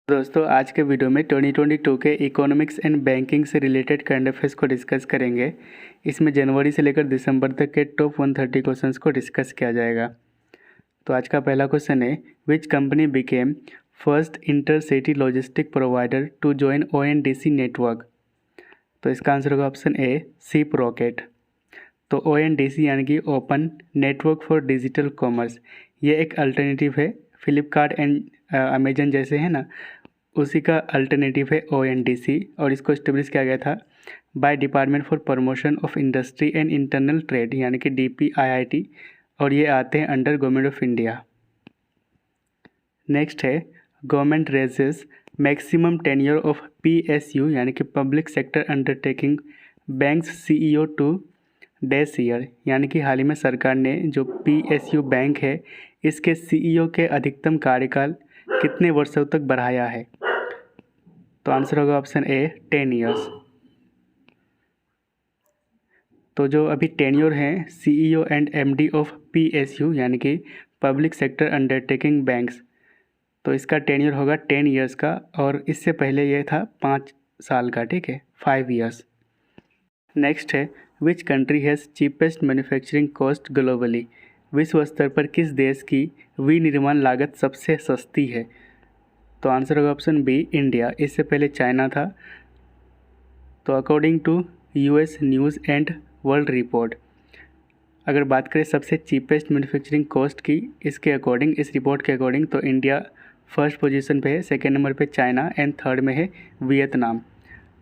दोस्तों आज के वीडियो में 2022 के इकोनॉमिक्स एंड बैंकिंग से रिलेटेड करंट अफेयर्स को डिस्कस करेंगे। इसमें जनवरी से लेकर दिसंबर तक के टॉप 130 क्वेश्चंस को डिस्कस किया जाएगा। तो आज का पहला क्वेश्चन है, which company became first intercity logistic provider to join ONDC network. तो इसका आंसर होगा ऑप्शन ए, शिप रॉकेट। तो ONDC यानी कि open network for digital commerce, ये एक अल्टरनेटिव है फ्लिपकार्ट एंड अमेजन जैसे है ना, उसी का अल्टरनेटिव है ONDC और इसको इस्टेब्लिश किया गया था by department for promotion of industry and internal trade यानी कि DPIIT, और ये आते हैं under government of India. Next है, government raises maximum tenure of PSU यानी कि public sector undertaking banks CEO to dash year, यानी कि हाल ही में सरकार ने जो PSU बैंक है इसके CEO के अधिकतम कार्यकाल कितने वर्षों तक बढ़ाया है। तो आंसर होगा ऑप्शन ए, 10 ईयर्स। तो जो अभी टेन्योर हैं CEO and MD of PSU यानी कि पब्लिक सेक्टर अंडरटेकिंग बैंक्स, तो इसका टेन्योर होगा 10 ईयर्स का, और इससे पहले ये था 5 साल का, ठीक है, 5 ईयर्स। नेक्स्ट है, which country has cheapest manufacturing cost globally. विश्व स्तर पर किस देश की विनिर्माण लागत सबसे सस्ती है। तो आंसर होगा ऑप्शन बी, इंडिया। इससे पहले चाइना था। तो according to US news and world report, अगर बात करें सबसे चीपेस्ट मैन्युफैक्चरिंग कॉस्ट की, इसके अकॉर्डिंग, इस रिपोर्ट के अकॉर्डिंग, तो इंडिया फर्स्ट पोजीशन पे है, सेकेंड नंबर पे चाइना एंड थर्ड में है वियतनाम।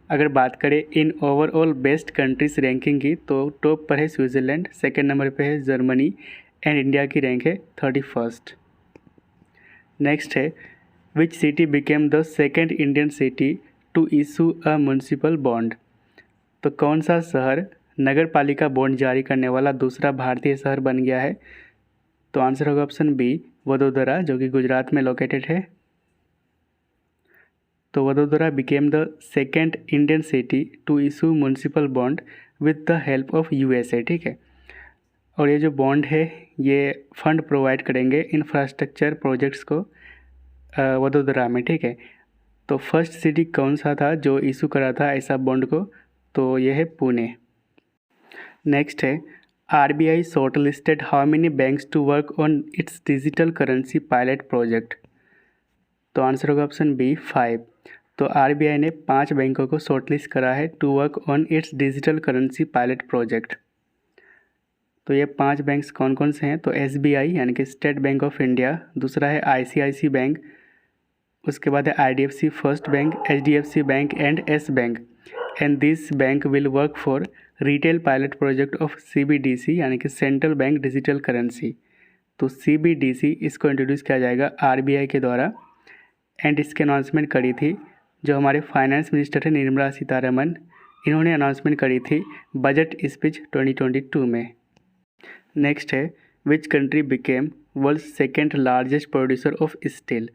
अगर बात करें in overall best countries ranking की, तो टॉप पर है स्विट्ज़रलैंड, सेकेंड नंबर पे है जर्मनी एंड इंडिया की रैंक है 31st। नेक्स्ट है, which city became the second Indian city to issue a municipal bond. तो कौन सा शहर नगर पालिका बॉन्ड जारी करने वाला दूसरा भारतीय शहर बन गया है। तो आंसर होगा ऑप्शन बी, वडोदरा, जो कि गुजरात में लोकेटेड है। तो Vadodara became the second Indian city to issue municipal bond with the help of USA, ठीक है। और ये जो बॉन्ड है ये फंड प्रोवाइड करेंगे इंफ्रास्ट्रक्चर प्रोजेक्ट्स को वडोदरा में, ठीक है। तो फर्स्ट सिटी कौन सा था जो इशू करा था ऐसा बॉन्ड को, तो ये है पुणे। नेक्स्ट है, RBI shortlisted how many banks to work on its digital currency pilot project. तो आंसर होगा ऑप्शन बी, 5। तो RBI ने 5 बैंकों को शॉर्टलिस्ट करा है to work on its digital currency pilot project. तो ये 5 बैंक्स कौन कौन से हैं, तो SBI यानी कि स्टेट बैंक ऑफ इंडिया, दूसरा है ICICI बैंक, उसके बाद है IDFC first bank, HDFC bank and S bank, and this bank will work for retail pilot project of CBDC यानी कि सेंट्रल बैंक डिजिटल करेंसी। तो CBDC इसको इंट्रोड्यूस किया जाएगा RBI के द्वारा, एंड इसकी अनाउंसमेंट करी थी जो हमारे फाइनेंस मिनिस्टर है निर्मला सीतारमन, इन्होंने अनाउंसमेंट करी थी बजट स्पीच 2022 में। नेक्स्ट है, which country became world second largest producer of steel.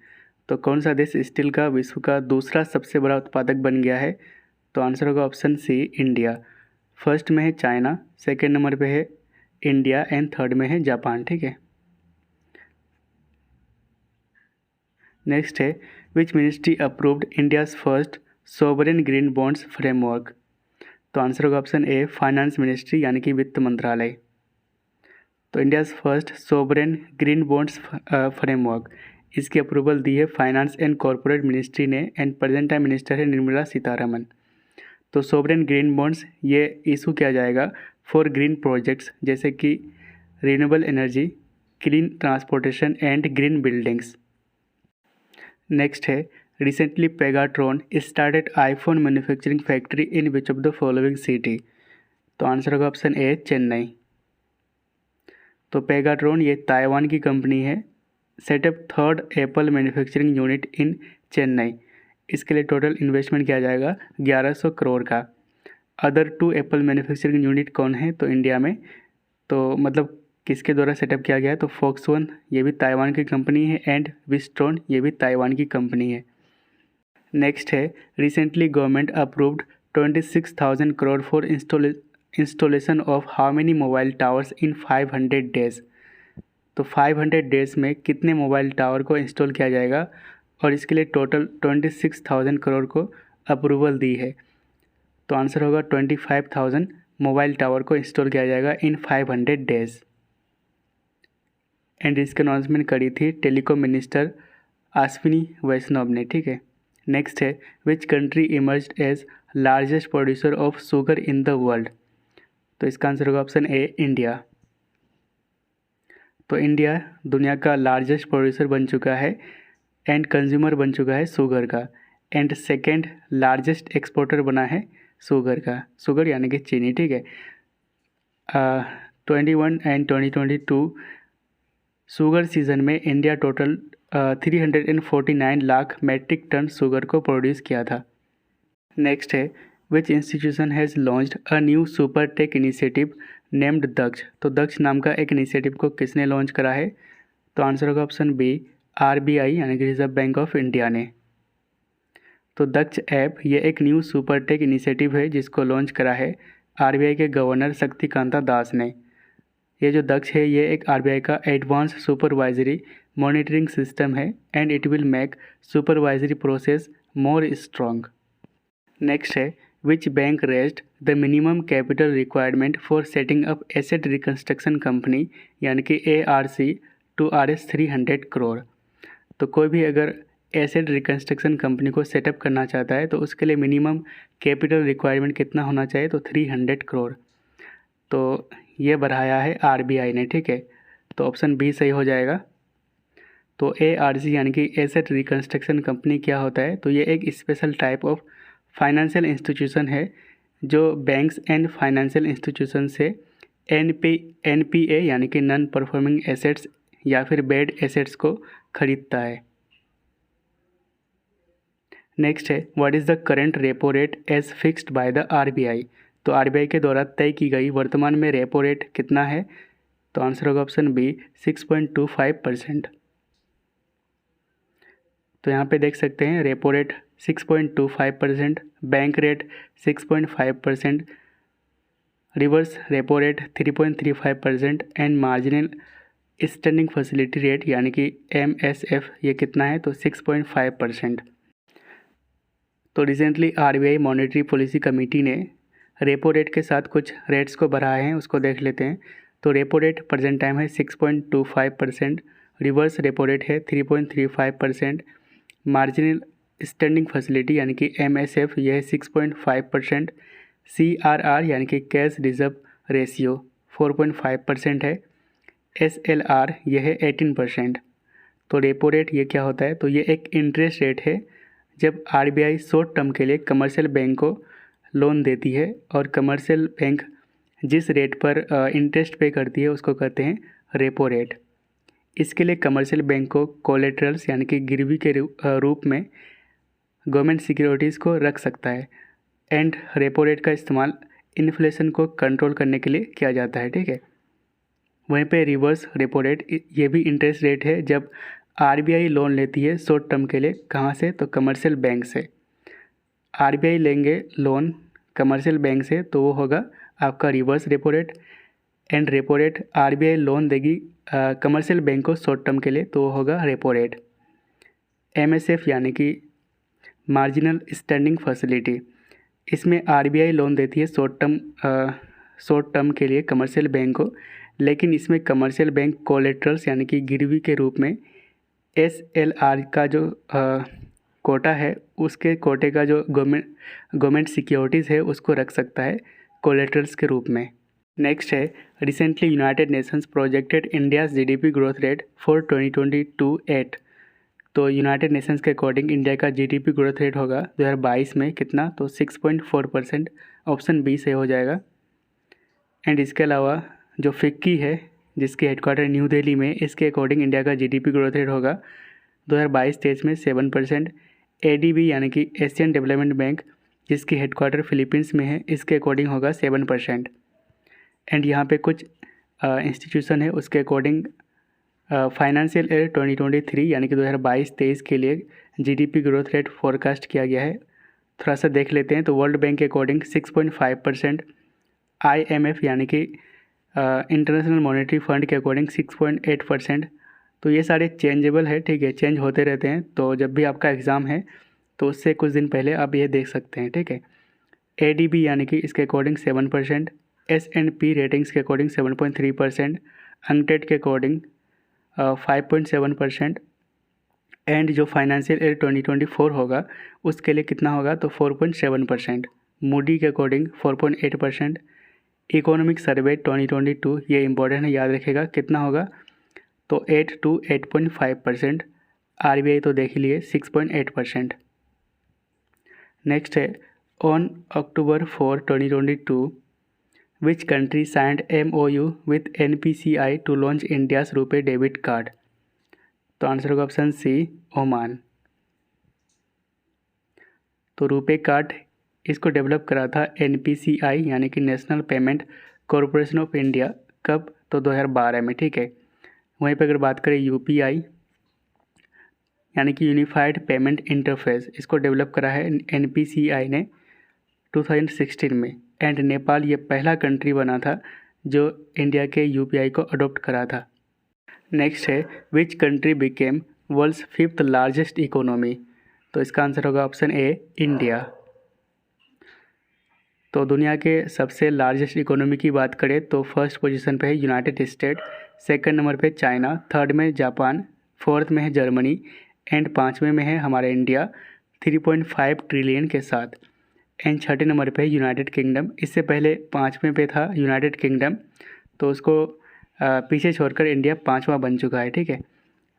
तो कौन सा देश स्टील का विश्व का दूसरा सबसे बड़ा उत्पादक बन गया है। तो आंसर होगा ऑप्शन सी, इंडिया। फर्स्ट में है चाइना, सेकेंड नंबर पे है इंडिया एंड थर्ड में है जापान, ठीक है। नेक्स्ट है, which ministry approved India's first sovereign green bonds framework. तो आंसर होगा ऑप्शन ए, फाइनेंस मिनिस्ट्री यानी कि वित्त मंत्रालय। तो India's first sovereign green bonds framework, इसकी अप्रूवल दी है फाइनेंस एंड कॉरपोरेट मिनिस्ट्री ने, एंड प्रेजेंट टाइम मिनिस्टर है निर्मला सीतारमन। तो सोवरेन ग्रीन बॉन्ड्स ये इशू किया जाएगा फॉर ग्रीन प्रोजेक्ट्स जैसे कि renewable energy, clean transportation and green buildings. Next है, recently Pegatron started iPhone manufacturing factory in which of the following city. तो answer होगा ऑप्शन ए, चेन्नई। तो पेगाट्रॉन ये ताइवान की कंपनी है, setup third Apple manufacturing unit in Chennai, इसके लिए total investment किया जाएगा 1100 करोड़ का। अदर 2 एप्पल मैन्युफैक्चरिंग यूनिट कौन है, तो इंडिया में, तो मतलब किसके द्वारा सेटअप किया गया है, तो फॉक्सकॉन ये भी ताइवान की कंपनी है, एंड विस्ट्रॉन ये भी ताइवान की कंपनी है। नेक्स्ट है, recently government approved 26,000 crore for installation of how many mobile towers in 500 days. तो 500 डेज में कितने मोबाइल टावर को इंस्टॉल किया जाएगा, और इसके लिए टोटल 26,000 करोड़ को अप्रूवल दी है। तो आंसर होगा 25,000 मोबाइल टावर को इंस्टॉल किया जाएगा इन 500 डेज। एंड इसकी अनाउंसमेंट करी थी टेलीकॉम मिनिस्टर अश्विनी वैष्णव ने, ठीक है। नेक्स्ट है which country emerged as largest producer of sugar in the world. तो इसका आंसर होगा ऑप्शन ए, इंडिया। तो इंडिया दुनिया का लार्जेस्ट प्रोड्यूसर बन चुका है एंड कंज्यूमर बन चुका है शुगर का, एंड सेकेंड लार्जेस्ट एक्सपोर्टर बना है शुगर का, शुगर यानी कि चीनी, ठीक है। 21 एंड 2022 शुगर सीजन में India total 349 lakh metric ton sugar को प्रोड्यूस किया था। नेक्स्ट है which institution has launched a new super tech initiative named Daksh. तो दक्ष नाम का एक इनिशिएटिव को किसने लॉन्च करा है? तो आंसर होगा ऑप्शन बी, आरबीआई यानी कि रिजर्व बैंक ऑफ इंडिया ने। तो दक्ष ऐप ये एक न्यू सुपर टेक इनिशिएटिव है जिसको लॉन्च करा है आरबीआई के गवर्नर शक्तिकांता दास ने। ये जो दक्ष है ये एक आरबीआई का एडवांस सुपरवाइजरी मॉनिटरिंग सिस्टम है and it will make supervisory process more strong. Next है which bank raised the minimum capital requirement for setting up asset reconstruction company यानी कि ARC टू RS 300 करोड़। तो कोई भी अगर एसेट रिकंस्ट्रक्शन कंपनी को setup करना चाहता है तो उसके लिए मिनिमम कैपिटल रिक्वायरमेंट कितना होना चाहिए? तो 300 करोड़। तो ये बढ़ाया है आरबीआई ने, ठीक है। तो ऑप्शन बी सही हो जाएगा। तो ARC यानी कि एसेट रिकंस्ट्रक्शन कंपनी क्या होता है? तो ये एक special type of financial institution है जो बैंक्स एंड फाइनेंशियल इंस्टीट्यूशन से NPA यानी कि नॉन परफॉर्मिंग एसेट्स या फिर बैड एसेट्स को खरीदता है। नेक्स्ट है what is the current repo rate as fixed by the RBI. तो आरबीआई के द्वारा तय की गई वर्तमान में रेपो रेट कितना है? तो आंसर होगा ऑप्शन बी, 6.25%। तो यहाँ पे देख सकते हैं repo rate 6.25%, bank rate 6.5%, reverse repo rate 3.35% and marginal standing facility rate यानी कि MSF ये कितना है? तो 6.5%। तो recently RBI monetary policy committee ने रेपो रेट के साथ कुछ रेट्स को बढ़ाए हैं, उसको देख लेते हैं। तो रेपो रेट प्रेजेंट टाइम है 6.25%, रिवर्स रेपो रेट है 3.35%, मार्जिनल स्टैंडिंग फैसिलिटी यानी कि MSF यह है 6.5%, CRR यानी कि कैश रिजर्व रेशियो 4.5% है, SLR यह है 18%। तो रेपो रेट ये क्या होता है? तो ये एक इंटरेस्ट रेट है जब आरबीआई शॉर्ट टर्म के लिए कमर्शियल बैंक को लोन देती है और कमर्शियल बैंक जिस रेट पर इंटरेस्ट पे करती है उसको कहते हैं रेपो रेट। इसके लिए कमर्शियल बैंक को कोलेटरल्स यानी कि गिरवी के रूप में गवर्नमेंट सिक्योरिटीज़ को रख सकता है एंड रेपो रेट का इस्तेमाल इन्फ्लेशन को कंट्रोल करने के लिए किया जाता है, ठीक है। वहीं पे रिवर्स रेपो रेट ये भी इंटरेस्ट रेट है जब आरबीआई लोन लेती है शॉर्ट टर्म के लिए, कहाँ से? तो कमर्शियल बैंक से। आरबीआई लेंगे लोन कमर्शियल बैंक से तो वो होगा आपका reverse repo rate, and repo rate RBI loan देगी कमर्शियल बैंक को शॉर्ट टर्म के लिए तो वो होगा रेपो रेट। MSF यानी कि मार्जिनल स्टैंडिंग फैसिलिटी, इसमें आरबीआई लोन देती है शॉर्ट टर्म के लिए कमर्शियल बैंक को, लेकिन इसमें कमर्शियल बैंक कोलेटरल्स यानी कि गिरवी के रूप में SLR का जो कोटा है उसके कोटे का जो गवर्नमेंट सिक्योरिटीज़ है उसको रख सकता है कोलेटरल्स के रूप में। नेक्स्ट है recently United Nations projected India's GDP growth rate for 2022 at. तो यूनाइटेड नेशंस के अकॉर्डिंग इंडिया का GDP ग्रोथ रेट होगा 2022 में कितना? तो 6.4%, ऑप्शन बी से हो जाएगा। एंड इसके अलावा जो फिक्की है जिसके हेडक्वार्टर न्यू दिल्ली में, इसके अकॉर्डिंग इंडिया का GDP ग्रोथ रेट होगा 2022-23 में 7%। ADB यानी कि एशियन डेवलपमेंट बैंक जिसकी हेडक्वार्टर फिलीपींस में है, इसके अकॉर्डिंग होगा 7%। एंड यहाँ पे कुछ इंस्टीट्यूशन है उसके अकॉर्डिंग फाइनेंशियल ईयर 2023 यानी कि 2022-23 के लिए GDP ग्रोथ रेट फोरकास्ट किया गया है। थोड़ा सा देख लेते हैं। तो वर्ल्ड बैंक के अकॉर्डिंग 6.5%, IMF यानी कि इंटरनेशनल मॉनेटरी फंड के अकॉर्डिंग 6.8%, तो ये सारे चेंजेबल है, ठीक है, चेंज होते रहते हैं। तो जब भी आपका एग्ज़ाम है तो उससे कुछ दिन पहले आप ये देख सकते हैं, ठीक है। ADB यानी कि इसके अकॉर्डिंग 7%, S&P रेटिंग्स के अकॉर्डिंग 7.3%, अंकटेड के अकॉर्डिंग 5.7%, एंड जो फाइनेंशियल ईयर 2024 होगा उसके लिए कितना होगा तो 4.7%, मूडी के अकॉर्डिंग 4.8%, इकोनॉमिक सर्वे 2022 ये इंपॉर्टेंट है, याद रखिएगा कितना होगा तो 8 to 8.5%, RBI तो देख ही लिए 6.8%। नेक्स्ट है on October 4, 2022 which country signed MOU with NPCI to launch India's RuPay debit card. तो आंसर होगा ऑप्शन सी, ओमान। तो रुपे कार्ड इसको डेवलप करा था NPCI यानी कि national payment corporation of India, कब तो 2012 में, ठीक है। वहीं पर अगर बात करें UPI यानी कि यूनिफाइड पेमेंट इंटरफेस, इसको डेवलप करा है NPCI ने 2016 में, एंड नेपाल ये पहला कंट्री बना था जो इंडिया के UPI को अडॉप्ट करा था। नेक्स्ट है which country became world's 5th largest economy. तो इसका आंसर होगा ऑप्शन ए, इंडिया। तो दुनिया के सबसे लार्जेस्ट इकोनॉमी की बात करें तो फर्स्ट पोजीशन पे है यूनाइटेड स्टेट, सेकंड नंबर पे चाइना, थर्ड में जापान, फोर्थ में है जर्मनी, एंड पाँचवें में है हमारा इंडिया 3.5 ट्रिलियन के साथ, एंड छठे नंबर पे यूनाइटेड किंगडम। इससे पहले पाँचवें पे था यूनाइटेड किंगडम, तो उसको पीछे छोड़कर इंडिया पाँचवा बन चुका है, ठीक है।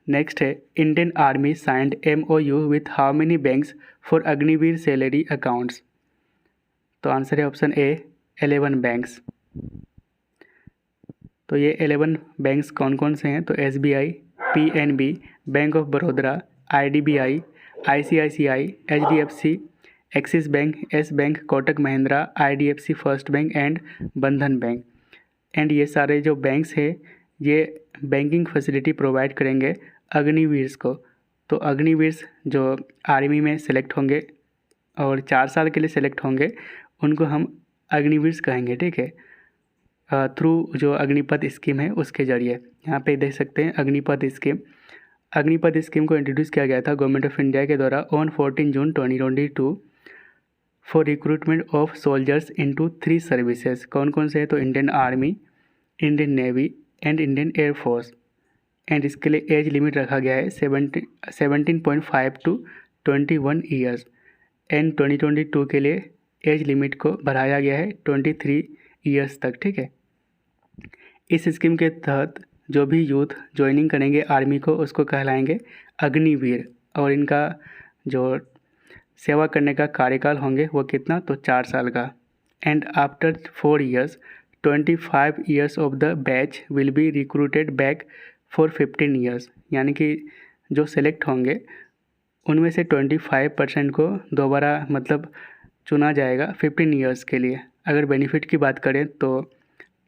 नेक्स्ट है Indian army signed MOU with how many banks for Agniveer salary accounts. तो आंसर है ऑप्शन ए, 11 बैंक्स। तो ये 11 बैंक्स कौन कौन से हैं तो SBI, PNB, bank of Baroda, IDBI, ICICI, HDFC, axis bank, yes bank, Kotak Mahindra, IDFC first bank and Bandhan bank. And ये सारे जो बैंक्स हैं ये बैंकिंग फैसिलिटी प्रोवाइड करेंगे अग्निवीर्स को। तो अग्निवीर्स जो आर्मी में सेलेक्ट होंगे और 4 साल के लिए सेलेक्ट होंगे उनको हम अग्निवीर्स कहेंगे, ठीक है, थ्रू जो अग्निपथ स्कीम है उसके ज़रिए। यहाँ पे देख सकते हैं अग्निपथ स्कीम। अग्निपथ स्कीम को इंट्रोड्यूस किया गया था गवर्नमेंट ऑफ इंडिया के द्वारा on 14 June 2022 for recruitment of soldiers into 3 services. कौन कौन से है तो Indian army, Indian navy and Indian air force. And इसके लिए एज लिमिट रखा गया है 17.5 to 21 ईयर्स, एंड 2022 के लिए एज लिमिट को बढ़ाया गया है 23 ईयर्स तक, ठीक है। इस स्कीम के तहत जो भी यूथ ज्वाइनिंग करेंगे आर्मी को उसको कहलाएंगे अग्निवीर, और इनका जो सेवा करने का कार्यकाल होंगे वो कितना तो 4 साल का। And after 4 years 25 years of the batch will be recruited back for 15 years, यानी कि जो सेलेक्ट होंगे उनमें से 25% को दोबारा मतलब चुना जाएगा 15 ईयर्स के लिए। अगर बेनिफिट की बात करें तो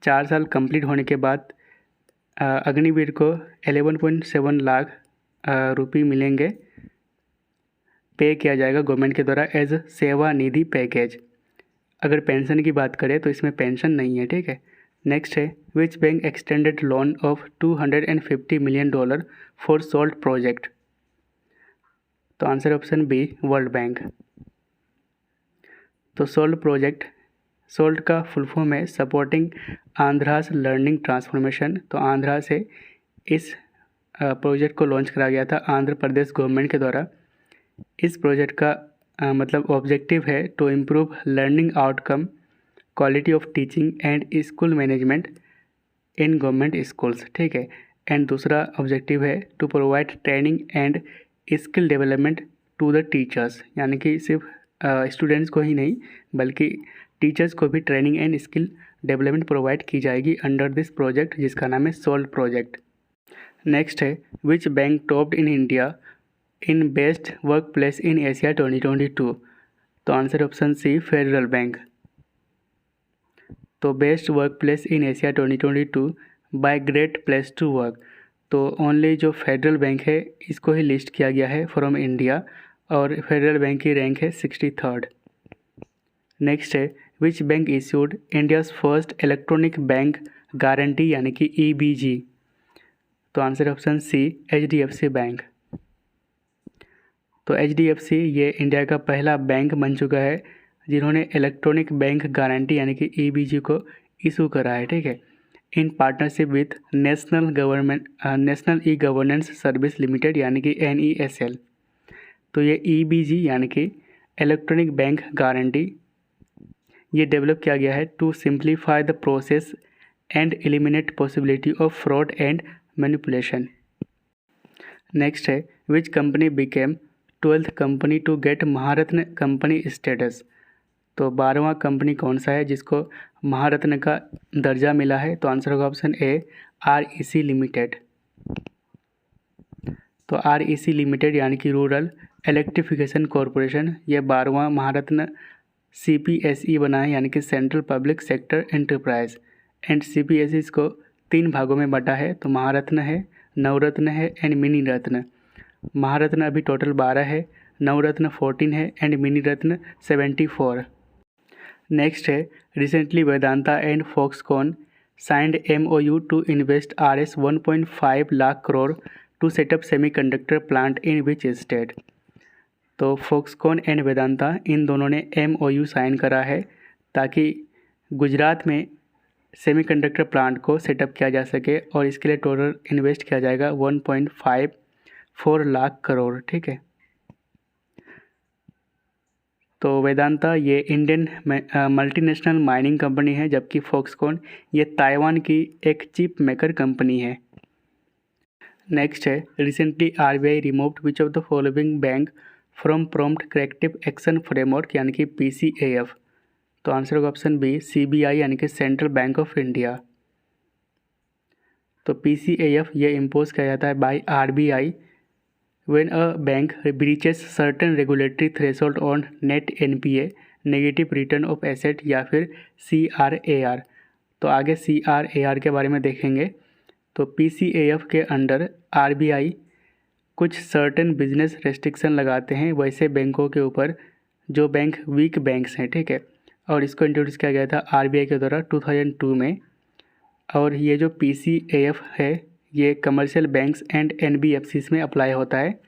4 साल कंप्लीट होने के बाद अग्निवीर को 11.7 लाख रुपये मिलेंगे, पे किया जाएगा गवर्नमेंट के द्वारा एज सेवा निधि पैकेज। अगर पेंशन की बात करें तो इसमें पेंशन नहीं है, ठीक है। नेक्स्ट है which bank extended loan of $250 million for SALT project. तो answer option B, world bank. तो सोल्ट प्रोजेक्ट, सोल्ट का फुल फॉर्म है सपोर्टिंग आंध्रास लर्निंग ट्रांसफॉर्मेशन। तो आंध्रा से इस प्रोजेक्ट को लॉन्च करा गया था आंध्र प्रदेश गवर्नमेंट के द्वारा। इस प्रोजेक्ट का मतलब ऑब्जेक्टिव है to improve learning outcome, quality of teaching and school management in government schools, ठीक है। एंड दूसरा ऑब्जेक्टिव है to provide training and skill development to the teachers, यानी कि सिर्फ स्टूडेंट्स को ही नहीं बल्कि टीचर्स को भी training and skill development provide की जाएगी अंडर दिस प्रोजेक्ट जिसका नाम है सोल्ट प्रोजेक्ट। नेक्स्ट है which bank topped in India in best workplace in Asia 2022। तो answer option C, Federal Bank. तो best workplace in Asia 2022 by Great Place to Work, तो only जो Federal Bank है इसको ही list किया गया है फ्रॉम इंडिया, और फेडरल बैंक की रैंक है 63rd। नेक्स्ट है which bank issued India's first electronic bank guarantee यानी कि EBG। तो answer option C HDFC bank. तो HDFC ये इंडिया का पहला बैंक बन चुका है जिन्होंने इलेक्ट्रॉनिक बैंक गारंटी यानी कि EBG को इशू करा है, ठीक है, in partnership with National E Governance Service Limited यानी कि NESL। तो ये EBG यानी कि इलेक्ट्रॉनिक बैंक गारंटी ये डेवलप किया गया है to simplify the process and eliminate possibility of fraud and manipulation. Next है which company became 12th company to get Maharatna company status. तो 12वां कंपनी कौन सा है जिसको महारत्न का दर्जा मिला है? तो आंसर होगा ऑप्शन ए REC लिमिटेड। तो REC लिमिटेड यानी कि रूरल इलेक्ट्रिफिकेशन कॉरपोरेशन ये 12वां महारत्न CPSE बना है यानी कि central public sector enterprise. And CPSE इसको 3 भागों में बटा है, तो महारत्न है, नवरत्न है एंड मिनी रत्न। महारत्न अभी टोटल 12 है, नवरत्न 14 है एंड मिनी रत्न 74। नेक्स्ट है recently Vedanta and Foxconn signed MOU to invest Rs 1.5 lakh crore to set up semiconductor plant in which state. तो फॉक्सकॉन एंड वेदांता इन दोनों ने MOU साइन करा है ताकि गुजरात में सेमीकंडक्टर प्लांट को सेटअप किया जा सके और इसके लिए टोटल इन्वेस्ट किया जाएगा 1.54 लाख करोड़, ठीक है। तो वेदांता ये इंडियन मल्टीनेशनल माइनिंग कंपनी है जबकि फॉक्सकॉन ये ताइवान की एक चिप मेकर कंपनी है। नेक्स्ट है recently RBI removed which of the following bank from prompt corrective action framework यानी कि PCAF। तो आंसर होगा ऑप्शन बी CBI यानी कि सेंट्रल बैंक ऑफ इंडिया। तो PCAF ये इम्पोज किया जाता है bye RBI when a bank breaches certain regulatory threshold on net NPA negative return of asset या फिर CRAR। तो आगे CRAR के बारे में देखेंगे। तो PCAF के अंडर RBI कुछ सर्टेन बिजनेस रेस्ट्रिक्शन लगाते हैं वैसे बैंकों के ऊपर जो बैंक वीक बैंक्स हैं, ठीक है, और इसको इंट्रोड्यूस किया गया था RBI के द्वारा 2002 में। और ये जो PCAF है ये कमर्शियल बैंक्स एंड NBFCs में अप्लाई होता है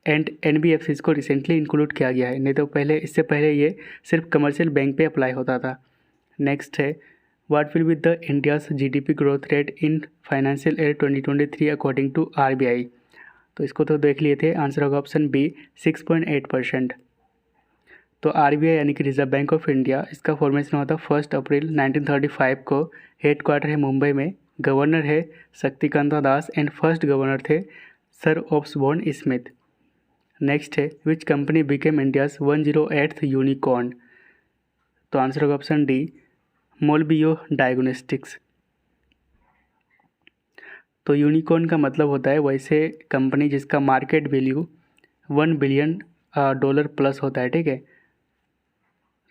एंड NBFCs को रिसेंटली इंक्लूड किया गया है, नहीं तो पहले इससे पहले ये सिर्फ कमर्शियल बैंक पे अप्लाई होता था। नेक्स्ट है what will be the India's GDP growth rate in financial year 2023 according to RBI। तो इसको तो देख लिए थे, आंसर होगा ऑप्शन बी 6.8%। तो RBI यानी कि रिजर्व बैंक ऑफ इंडिया इसका फॉर्मेशन हुआ था 1 अप्रैल 1935 को। हेडक्वार्टर है मुंबई में, गवर्नर है शक्तिकांता दास एंड फर्स्ट गवर्नर थे सर ऑस्बोर्न स्मिथ। नेक्स्ट है which company became India's 108th unicorn. तो आंसर होगा ऑप्शन डी मोलबियो डायग्नोस्टिक्स। तो यूनिकॉर्न का मतलब होता है वैसे कंपनी जिसका मार्केट वैल्यू $1 बिलियन प्लस होता है, ठीक है।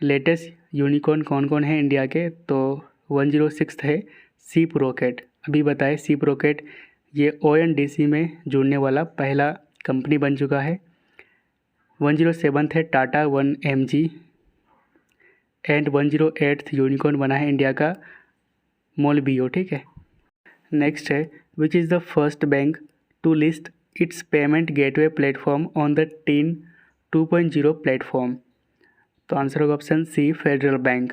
लेटेस्ट यूनिकॉर्न कौन कौन है इंडिया के? तो 106 है सीप रॉकेट। अभी बताए सीप रॉकेट ये ONDC में जुड़ने वाला पहला कंपनी बन चुका है। 107 है Tata 1MG and 108th unicorn बना है इंडिया का मोलबियो, ठीक है। नेक्स्ट है which is the first bank to list its payment gateway platform on the TIN 2.0 platform. तो आंसर होगा ऑप्शन सी फेडरल बैंक।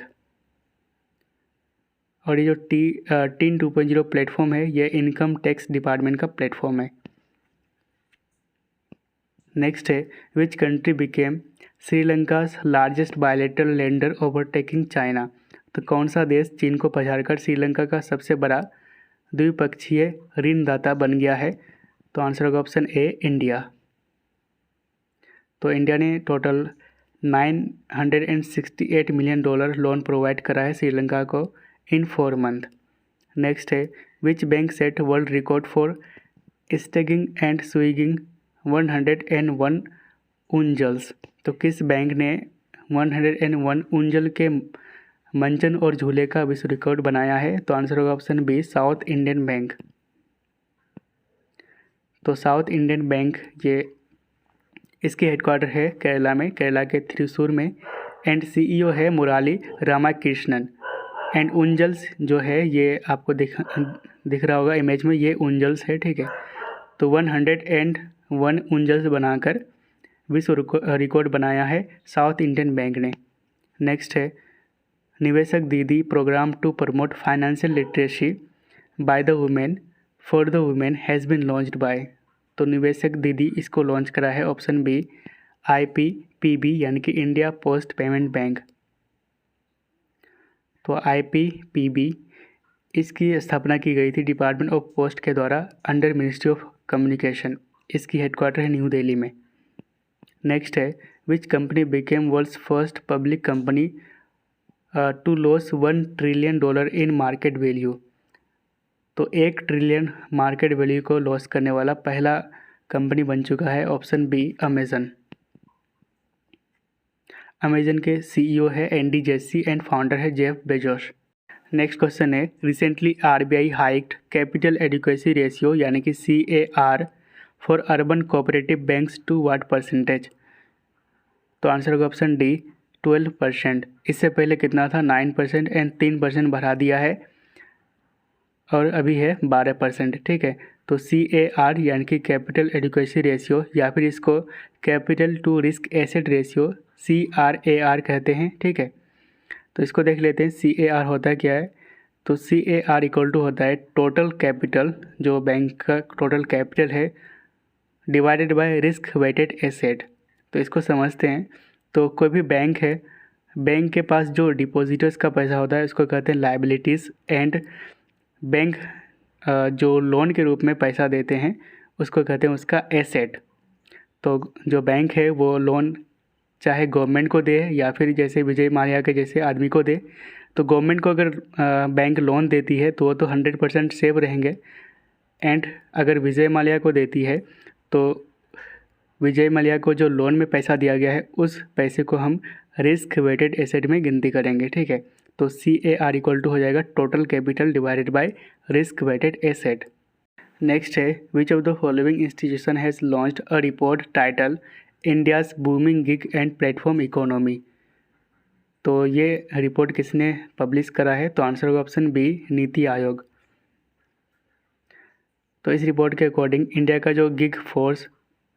और ये जो टीन 2.0 प्लेटफॉर्म है ये इनकम टैक्स डिपार्टमेंट का प्लेटफॉर्म है। नेक्स्ट है which country became Sri Lanka's largest bilateral lender overtaking China. तो कौन सा देश चीन को पछाड़कर श्रीलंका का सबसे बड़ा द्विपक्षीय ऋणदाता बन गया है? तो आंसर होगा ऑप्शन ए इंडिया। तो इंडिया ने टोटल $968 मिलियन लोन प्रोवाइड करा है श्रीलंका को इन 4 मंथ। नेक्स्ट है which bank set world record for staging and swinging 101 उंजल्स। तो किस बैंक ने 101 उंजल के मंचन और झूले का विश्व रिकॉर्ड बनाया है? तो आंसर होगा option B South Indian bank. तो साउथ इंडियन बैंक ये इसके हेडक्वार्टर है केरला में, केरला के थ्रिसूर में एंड CEO है मुराली रामाकृष्णन। एंड उंजल्स जो है ये आपको दिख रहा होगा इमेज में, ये उंजल्स है, ठीक है। तो 101 उंजल्स बनाकर विश्व रिकॉर्ड बनाया है साउथ इंडियन बैंक ने। नेक्स्ट है Niveshak Didi program to promote financial literacy by the women for the women has been launched by. तो निवेशक दीदी इसको लॉन्च करा है ऑप्शन बी IPPB यानी कि इंडिया पोस्ट पेमेंट बैंक। तो IPPB इसकी स्थापना की गई थी डिपार्टमेंट ऑफ पोस्ट के द्वारा अंडर मिनिस्ट्री ऑफ कम्युनिकेशन। इसकी हेडक्वार्टर है न्यू दिल्ली में। नेक्स्ट है which company became world's first public company to loss $1 trillion in market value. तो 1 ट्रिलियन मार्केट वैल्यू को लॉस करने वाला पहला कंपनी बन चुका है ऑप्शन बी अमेजन। अमेजन के CEO है एंडी जेसी एंड फाउंडर है जेफ बेजोस। नेक्स्ट क्वेश्चन है recently RBI hiked capital adequacy ratio यानी कि CAR for urban cooperative banks to what percentage. तो आंसर होगा ऑप्शन डी 12%। इससे पहले कितना था 9% एंड 3% बढ़ा दिया है और अभी है 12%, ठीक है। तो CAR यानी कि कैपिटल एडिक्वेसी रेशियो या फिर इसको capital to risk asset ratio CRAR कहते हैं, ठीक है। तो इसको देख लेते हैं CAR होता क्या है। तो CAR इक्वल टू होता है टोटल कैपिटल, जो बैंक का टोटल कैपिटल है divided by risk weighted asset. तो इसको समझते हैं। तो कोई भी बैंक है, बैंक के पास जो डिपॉजिटर्स का पैसा होता है उसको कहते हैं लायबिलिटीज़, एंड बैंक जो लोन के रूप में पैसा देते हैं उसको कहते हैं उसका एसेट। तो जो बैंक है वो लोन चाहे गवर्नमेंट को दे या फिर जैसे विजय माल्या के जैसे आदमी को दे। तो गवर्नमेंट को अगर बैंक लोन देती है तो वो तो 100% सेफ रहेंगे, एंड अगर विजय माल्या को देती है तो विजय माल्या को जो लोन में पैसा दिया गया है उस पैसे को हम रिस्क वेटेड एसेट में गिनती करेंगे, ठीक है। तो CAR इक्वल टू हो जाएगा total capital divided by risk weighted asset. Next है which of the following institution has launched a report title India's booming gig and platform economy. तो ये रिपोर्ट किसने पब्लिश करा है। तो आंसर होगा ऑप्शन बी नीति आयोग। तो इस रिपोर्ट के अकॉर्डिंग इंडिया का जो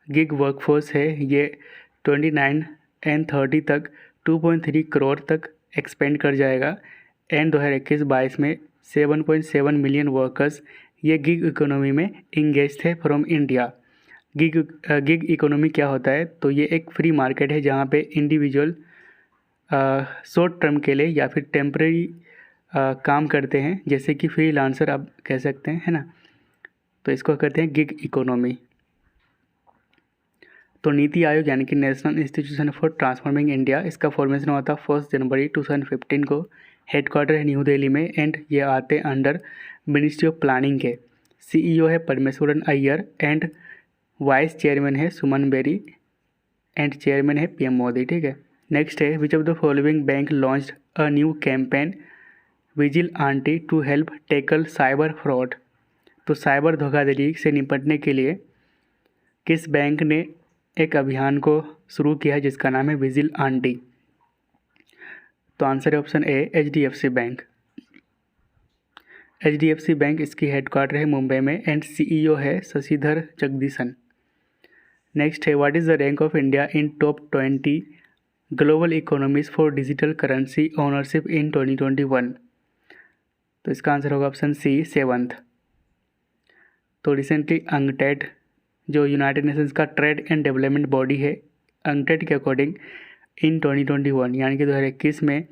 गिग वर्कफोर्स है ये 29 एंड 30 तक 2.3 करोड़ तक एक्सपेंड कर जाएगा, एंड 2021-22 में 7.7 मिलियन वर्कर्स ये गिग इकोनॉमी में इंगेज थे फ्रॉम इंडिया। गिग इकोनॉमी क्या होता है। तो ये एक फ्री मार्केट है जहाँ पे इंडिविजुअल शॉर्ट टर्म के लिए या फिर टेम्परेरी काम करते हैं, जैसे कि फ्रीलांसर आप कह सकते हैं, है ना। तो इसको कहते हैं गिग इकोनॉमी। तो नीति आयोग यानी कि national institution for transforming India, इसका फॉर्मेशन हुआ था 1 जनवरी 2015 को। हेडक्वार्टर है न्यू दिल्ली में, एंड ये आते अंडर मिनिस्ट्री ऑफ प्लानिंग के। CEO है Parameswaran Iyer, and vice chairman है सुमन बेरी, एंड चेयरमैन है PM मोदी, ठीक है। नेक्स्ट है which of the following bank launched a new campaign vigil aunty to help tackle cyber fraud. तो साइबर धोखाधड़ी से निपटने के लिए किस बैंक ने एक अभियान को शुरू किया है जिसका नाम है विजिलेंटी। तो आंसर है ऑप्शन ए HDFC बैंक। HDFC बैंक इसकी हेडक्वार्टर है मुंबई में, एंड CEO है शशिधर जगदीशन। नेक्स्ट है what is the rank of India in top 20 global economies for digital currency ownership इन 2021। तो इसका आंसर होगा ऑप्शन सी 7th। तो रिसेंटली अंगटेड जो यूनाइटेड नेशंस का ट्रेड एंड डेवलपमेंट बॉडी है, अंगटेड के अकॉर्डिंग इन 2021 यानी कि 2021 में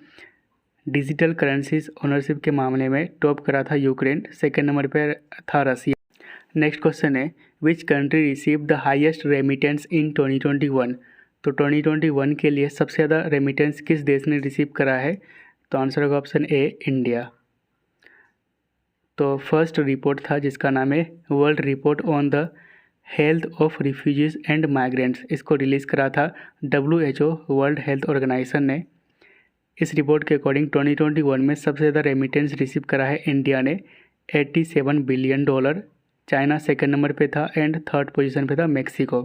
डिजिटल करेंसीज ओनरशिप के मामले में टॉप करा था यूक्रेन, सेकंड नंबर पर था रसिया। नेक्स्ट क्वेश्चन है which country receive the highest remittance in 2021। तो 2021 के लिए सबसे ज़्यादा रेमिटेंस किस देश ने रिसीव करा है। तो आंसर होगा ऑप्शन ए इंडिया। तो फर्स्ट रिपोर्ट था जिसका नाम है world report on the health of refugees and migrants, इसको रिलीज़ करा था WHO वर्ल्ड हेल्थ ऑर्गेनाइजेशन ने। इस रिपोर्ट के अकॉर्डिंग 2021 में सबसे ज़्यादा रेमिटेंस रिसीव करा है इंडिया ने $87 बिलियन। चाइना सेकंड नंबर पे था, एंड थर्ड पोजीशन पे था मेक्सिको।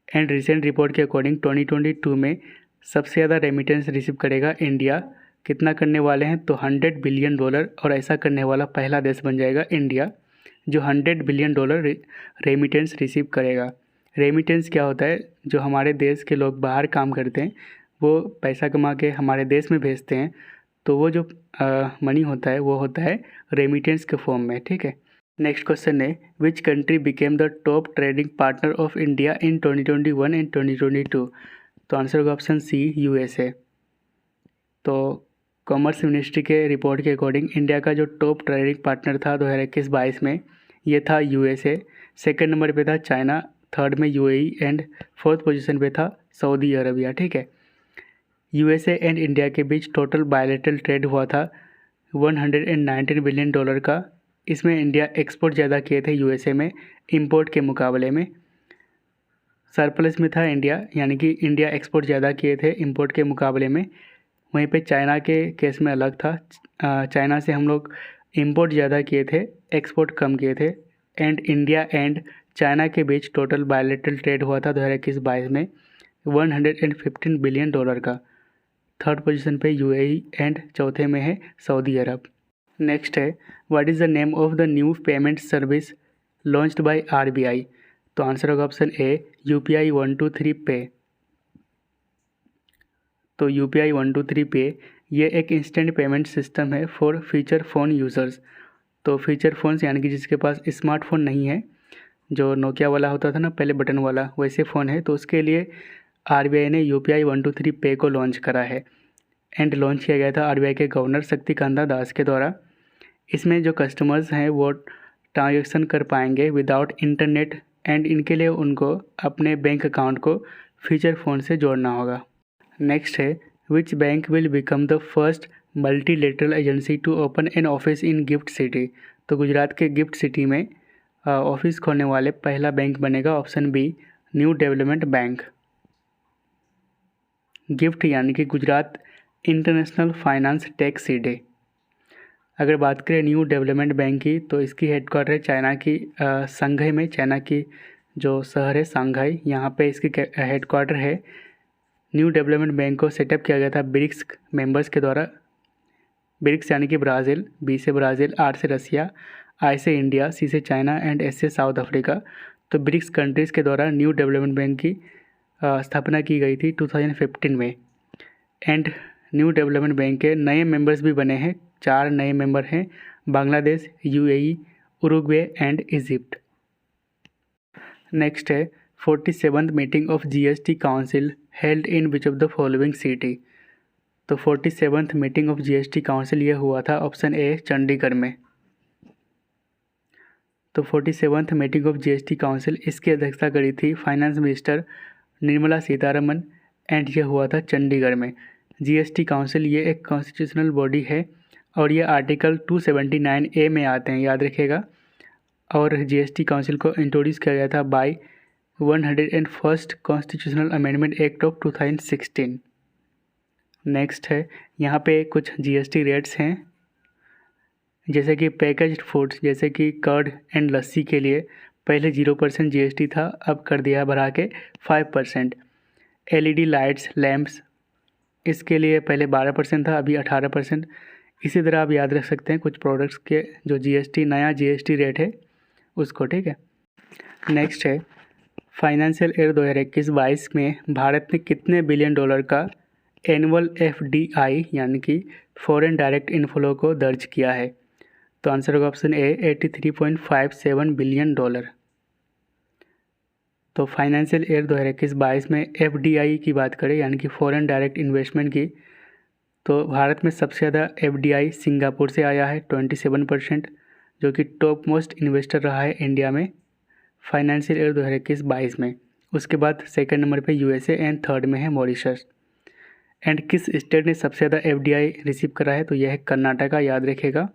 एंड रिसेंट रिपोर्ट के अकॉर्डिंग 2022 में सबसे ज़्यादा रेमिटेंस रिसीव करेगा इंडिया कितना करने वाले हैं, तो $100 बिलियन, और ऐसा करने वाला पहला देश बन जाएगा इंडिया, जो $100 बिलियन रेमिटेंस रिसीव करेगा। रेमिटेंस क्या होता है, जो हमारे देश के लोग बाहर काम करते हैं वो पैसा कमा के हमारे देश में भेजते हैं, तो वो जो मनी होता है वो होता है रेमिटेंस के फॉर्म में, ठीक है। नेक्स्ट क्वेश्चन है, which country became the top trading partner of India in 2021 and 2022? तो आंसर होगा ऑप्शन सी, USA। तो कॉमर्स मिनिस्ट्री के रिपोर्ट के अकॉर्डिंग इंडिया का जो टॉप ट्रेडिंग पार्टनर था 2021-22 में, ये था USA। सेकंड नंबर पे था चाइना, थर्ड में UAE एंड फोर्थ पोजीशन पे था सऊदी अरबिया, ठीक है। USA एंड इंडिया के बीच टोटल बायलैटरल ट्रेड हुआ था $119 बिलियन का। इसमें इंडिया एक्सपोर्ट ज़्यादा किए थे USA में इंपोर्ट के मुकाबले में। सरप्लस में था इंडिया, यानी कि इंडिया एक्सपोर्ट ज़्यादा किए थे इंपोर्ट के मुकाबले में। वहीं पे चाइना के केस में अलग था, चाइना से हम लोग इंपोर्ट ज़्यादा किए थे, एक्सपोर्ट कम किए थे। एंड इंडिया एंड चाइना के बीच टोटल बायलैटरल ट्रेड हुआ था 2021-22 में $115 बिलियन का। थर्ड पोजीशन पे UAE एंड चौथे में है सऊदी अरब। नेक्स्ट है, what is the name of the new payment service launched by RBI? तो आंसर होगा ऑप्शन ए, UPI 123 पे। तो UPI 123 पे ये एक इंस्टेंट पेमेंट सिस्टम है फॉर फीचर फ़ोन यूज़र्स। तो फीचर फ़ोन्स यानी कि जिसके पास स्मार्टफोन नहीं है, जो नोकिया वाला होता था ना पहले बटन वाला, वैसे फ़ोन है, तो उसके लिए RBI ने UPI 123 पे को लॉन्च करा है। एंड लॉन्च किया गया था RBI के गवर्नर शक्तिकांता दास के द्वारा। इसमें जो कस्टमर्स हैं वो ट्रांजेक्शन कर पाएंगे विदाउट इंटरनेट, एंड इनके लिए उनको अपने बैंक अकाउंट को फीचर फ़ोन से जोड़ना होगा। नेक्स्ट है, which bank will become the first multilateral agency to open an office in GIFT city? तो गुजरात के गिफ्ट सिटी में ऑफिस खोलने वाले पहला बैंक बनेगा option B, new development bank. GIFT यानी कि Gujarat international finance tech city. अगर बात करें न्यू डेवलपमेंट बैंक की, तो इसकी हेडक्वार्टर है चाइना की संघाई में, चाइना की जो शहर है संघाई, यहाँ पे इसकी हेडक्वार्टर है। न्यू डेवलपमेंट बैंक को सेटअप किया गया था ब्रिक्स मेंबर्स के द्वारा। ब्रिक्स यानी कि ब्राज़ील, B से ब्राज़ील, R से रसिया, I से इंडिया, C से चाइना एंड S से साउथ अफ्रीका। तो ब्रिक्स कंट्रीज़ के द्वारा न्यू डेवलपमेंट बैंक की स्थापना की गई थी 2015 में। एंड न्यू डेवलपमेंट बैंक के नए मेंबर्स भी बने हैं, 4 नए मेंबर हैं, Bangladesh, UAE, Uruguay and Egypt. Next है, 47th meeting of GST council held in which of the following city? तो 47th meeting of GST council ये हुआ था ऑप्शन ए, चंडीगढ़ में। तो 47th meeting of GST council, इसकी अध्यक्षता करी थी finance minister Nirmala Sitharaman, and ये हुआ था चंडीगढ़ में। GST काउंसिल ये एक कॉन्स्टिट्यूशनल बॉडी है और ये आर्टिकल 279A में आते हैं, याद रखिएगा। और GST काउंसिल को इंट्रोड्यूस किया गया था by 101st constitutional amendment act of 2016। Next है, यहाँ पे कुछ GST रेट्स हैं, जैसे कि पैकेज्ड फूड्स जैसे कि कर्ड एंड लस्सी के लिए पहले 0% GST था, अब कर दिया बढ़ा के 5%। LED लाइट्स, लैम्प्स, इसके लिए पहले 12% था, अभी 18%। इसी तरह आप याद रख सकते हैं कुछ प्रोडक्ट्स के जो GST नया GST रेट है उसको, ठीक है। नेक्स्ट है, फाइनेंशियल ईयर 2021-22 में भारत ने कितने बिलियन डॉलर का एनुअल FDI यानी कि फॉरेन डायरेक्ट इनफ्लो को दर्ज किया है? तो आंसर होगा ऑप्शन ए, $83.57 बिलियन। तो फाइनेंशियल ईयर 2021-22 में FDI की बात करें यानी कि फॉरेन डायरेक्ट इन्वेस्टमेंट की, तो भारत में सबसे ज़्यादा FDI सिंगापुर से आया है 27%, जो कि टॉप मोस्ट इन्वेस्टर रहा है इंडिया में फाइनेंशियल ईयर 2021-22 में। उसके बाद सेकंड नंबर पे USA एंड थर्ड में है मॉरिशस। एंड किस स्टेट ने सबसे ज़्यादा FDI रिसीव करा है? तो यह है कर्नाटका, याद रखिएगा।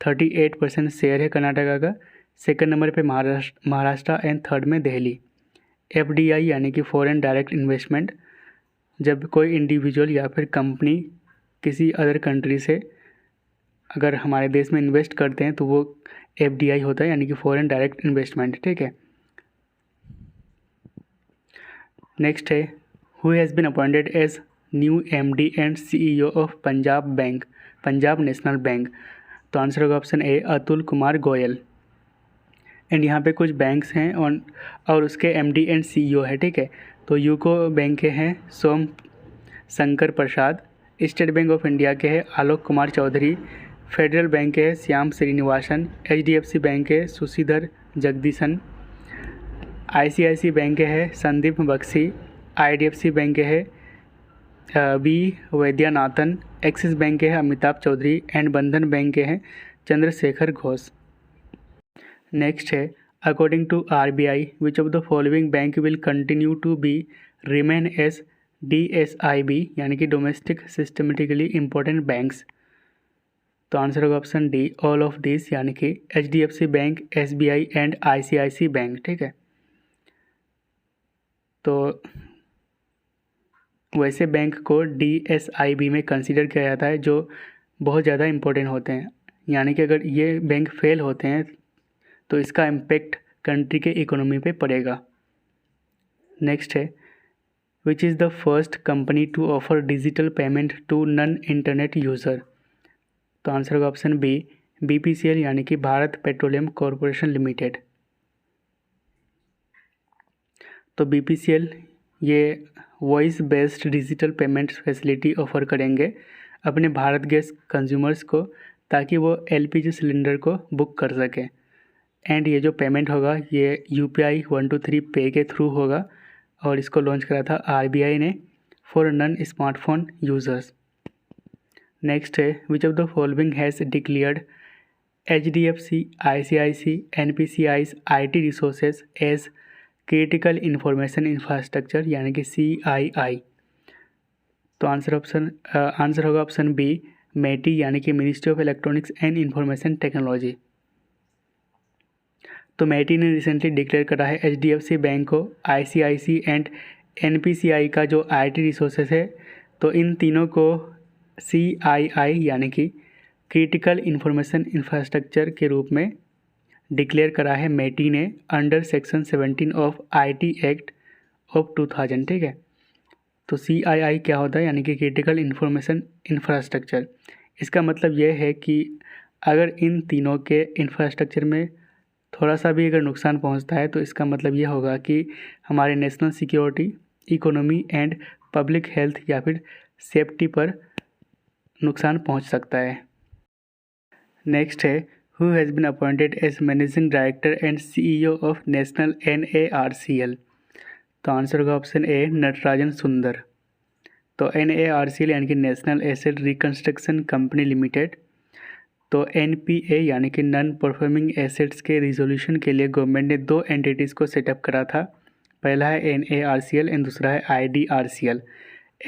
38% शेयर है कर्नाटका का। सेकंड नंबर पे महाराष्ट्र एंड थर्ड में दिल्ली। FDI यानी कि फॉरेन डायरेक्ट इन्वेस्टमेंट, जब कोई इंडिविजुअल या फिर कंपनी किसी अदर कंट्री से अगर हमारे देश में इन्वेस्ट करते हैं तो वो FDI होता है, यानी कि फॉरेन डायरेक्ट इन्वेस्टमेंट, ठीक है। नेक्स्ट है, who has been appointed as new MD and CEO of Punjab national bank? तो आंसर होगा option A Atul Kumar Goyal. And यहाँ पे कुछ बैंक्स हैं और उसके MD एंड CEO है, ठीक है। तो यूको बैंक के हैं सोम Shankar Prasad, state bank of India के हैं आलोक कुमार चौधरी, फेडरल बैंक के हैं श्याम श्रीनिवासन, HDFC बैंक के सुशीधर जगदीशन, ICICI बैंक के हैं संदीप बख्शी, IDFC बैंक के हैं बी वैद्यनाथन, एक्सिस बैंक के हैं अमिताभ चौधरी एंड बंधन बैंक के हैं चंद्रशेखर घोष। नेक्स्ट है according to RBI which of the following bank will continue to be remain as DSIB यानी कि डोमेस्टिक सिस्टमेटिकली इम्पोर्टेंट बैंक्स? तो आंसर होगा option D all of this यानी कि HDFC bank, SBI and ICICI bank, ठीक है। तो वैसे बैंक को DSIB में कंसीडर किया जाता है जो बहुत ज़्यादा इम्पोर्टेंट होते हैं, यानी कि अगर ये बैंक फेल होते हैं तो इसका इम्पेक्ट कंट्री के इकोनॉमी पे पड़ेगा। नेक्स्ट है which is the first company to offer digital payment to non internet user? तो आंसर होगा ऑप्शन बी BPCL यानी कि भारत पेट्रोलियम कॉरपोरेशन लिमिटेड। तो BPCL ये voice based digital payment facility offer करेंगे अपने भारत गैस कंज्यूमर्स को ताकि वो LPG सिलेंडर को बुक कर सकें। एंड ये जो पेमेंट होगा ये UPI 123 पे के थ्रू होगा और इसको लॉन्च करा था RBI ने for non smartphone users. Next है which of the following has declared HDFC, ICICI, NPCI's IT resources as critical information infrastructure यानी कि CII? तो आंसर होगा ऑप्शन बी METI यानी कि ministry of electronics and information technology. तो METI ने recently declare करा है HDFC बैंक को, ICICI एंड NPCI का जो IT रिसोर्सेज है तो इन तीनों को CII यानी कि क्रिटिकल इंफॉर्मेशन इंफ्रास्ट्रक्चर के रूप में डिक्लेयर करा है METI ने under section 17 of IT act of 2000, ठीक है। तो CII क्या होता है यानी कि क्रिटिकल इंफॉर्मेशन इंफ्रास्ट्रक्चर। इसका मतलब यह है कि अगर इन तीनों के इंफ्रास्ट्रक्चर में थोड़ा सा भी अगर नुकसान पहुंचता है तो इसका मतलब ये होगा कि हमारे national security, economy and public health या फिर सेफ्टी पर नुकसान पहुंच सकता है। नेक्स्ट है who has been appointed as managing director and CEO of national NARCL? तो आंसर होगा ऑप्शन ए नटराजन सुंदर। तो NARCL यानी कि national asset reconstruction company limited. तो NPA यानी कि नॉन परफॉर्मिंग एसेट्स के रिजोल्यूशन के लिए गवर्नमेंट ने 2 एंटिटीज़ को सेटअप करा था। पहला है NARCL एंड दूसरा है IDRCL।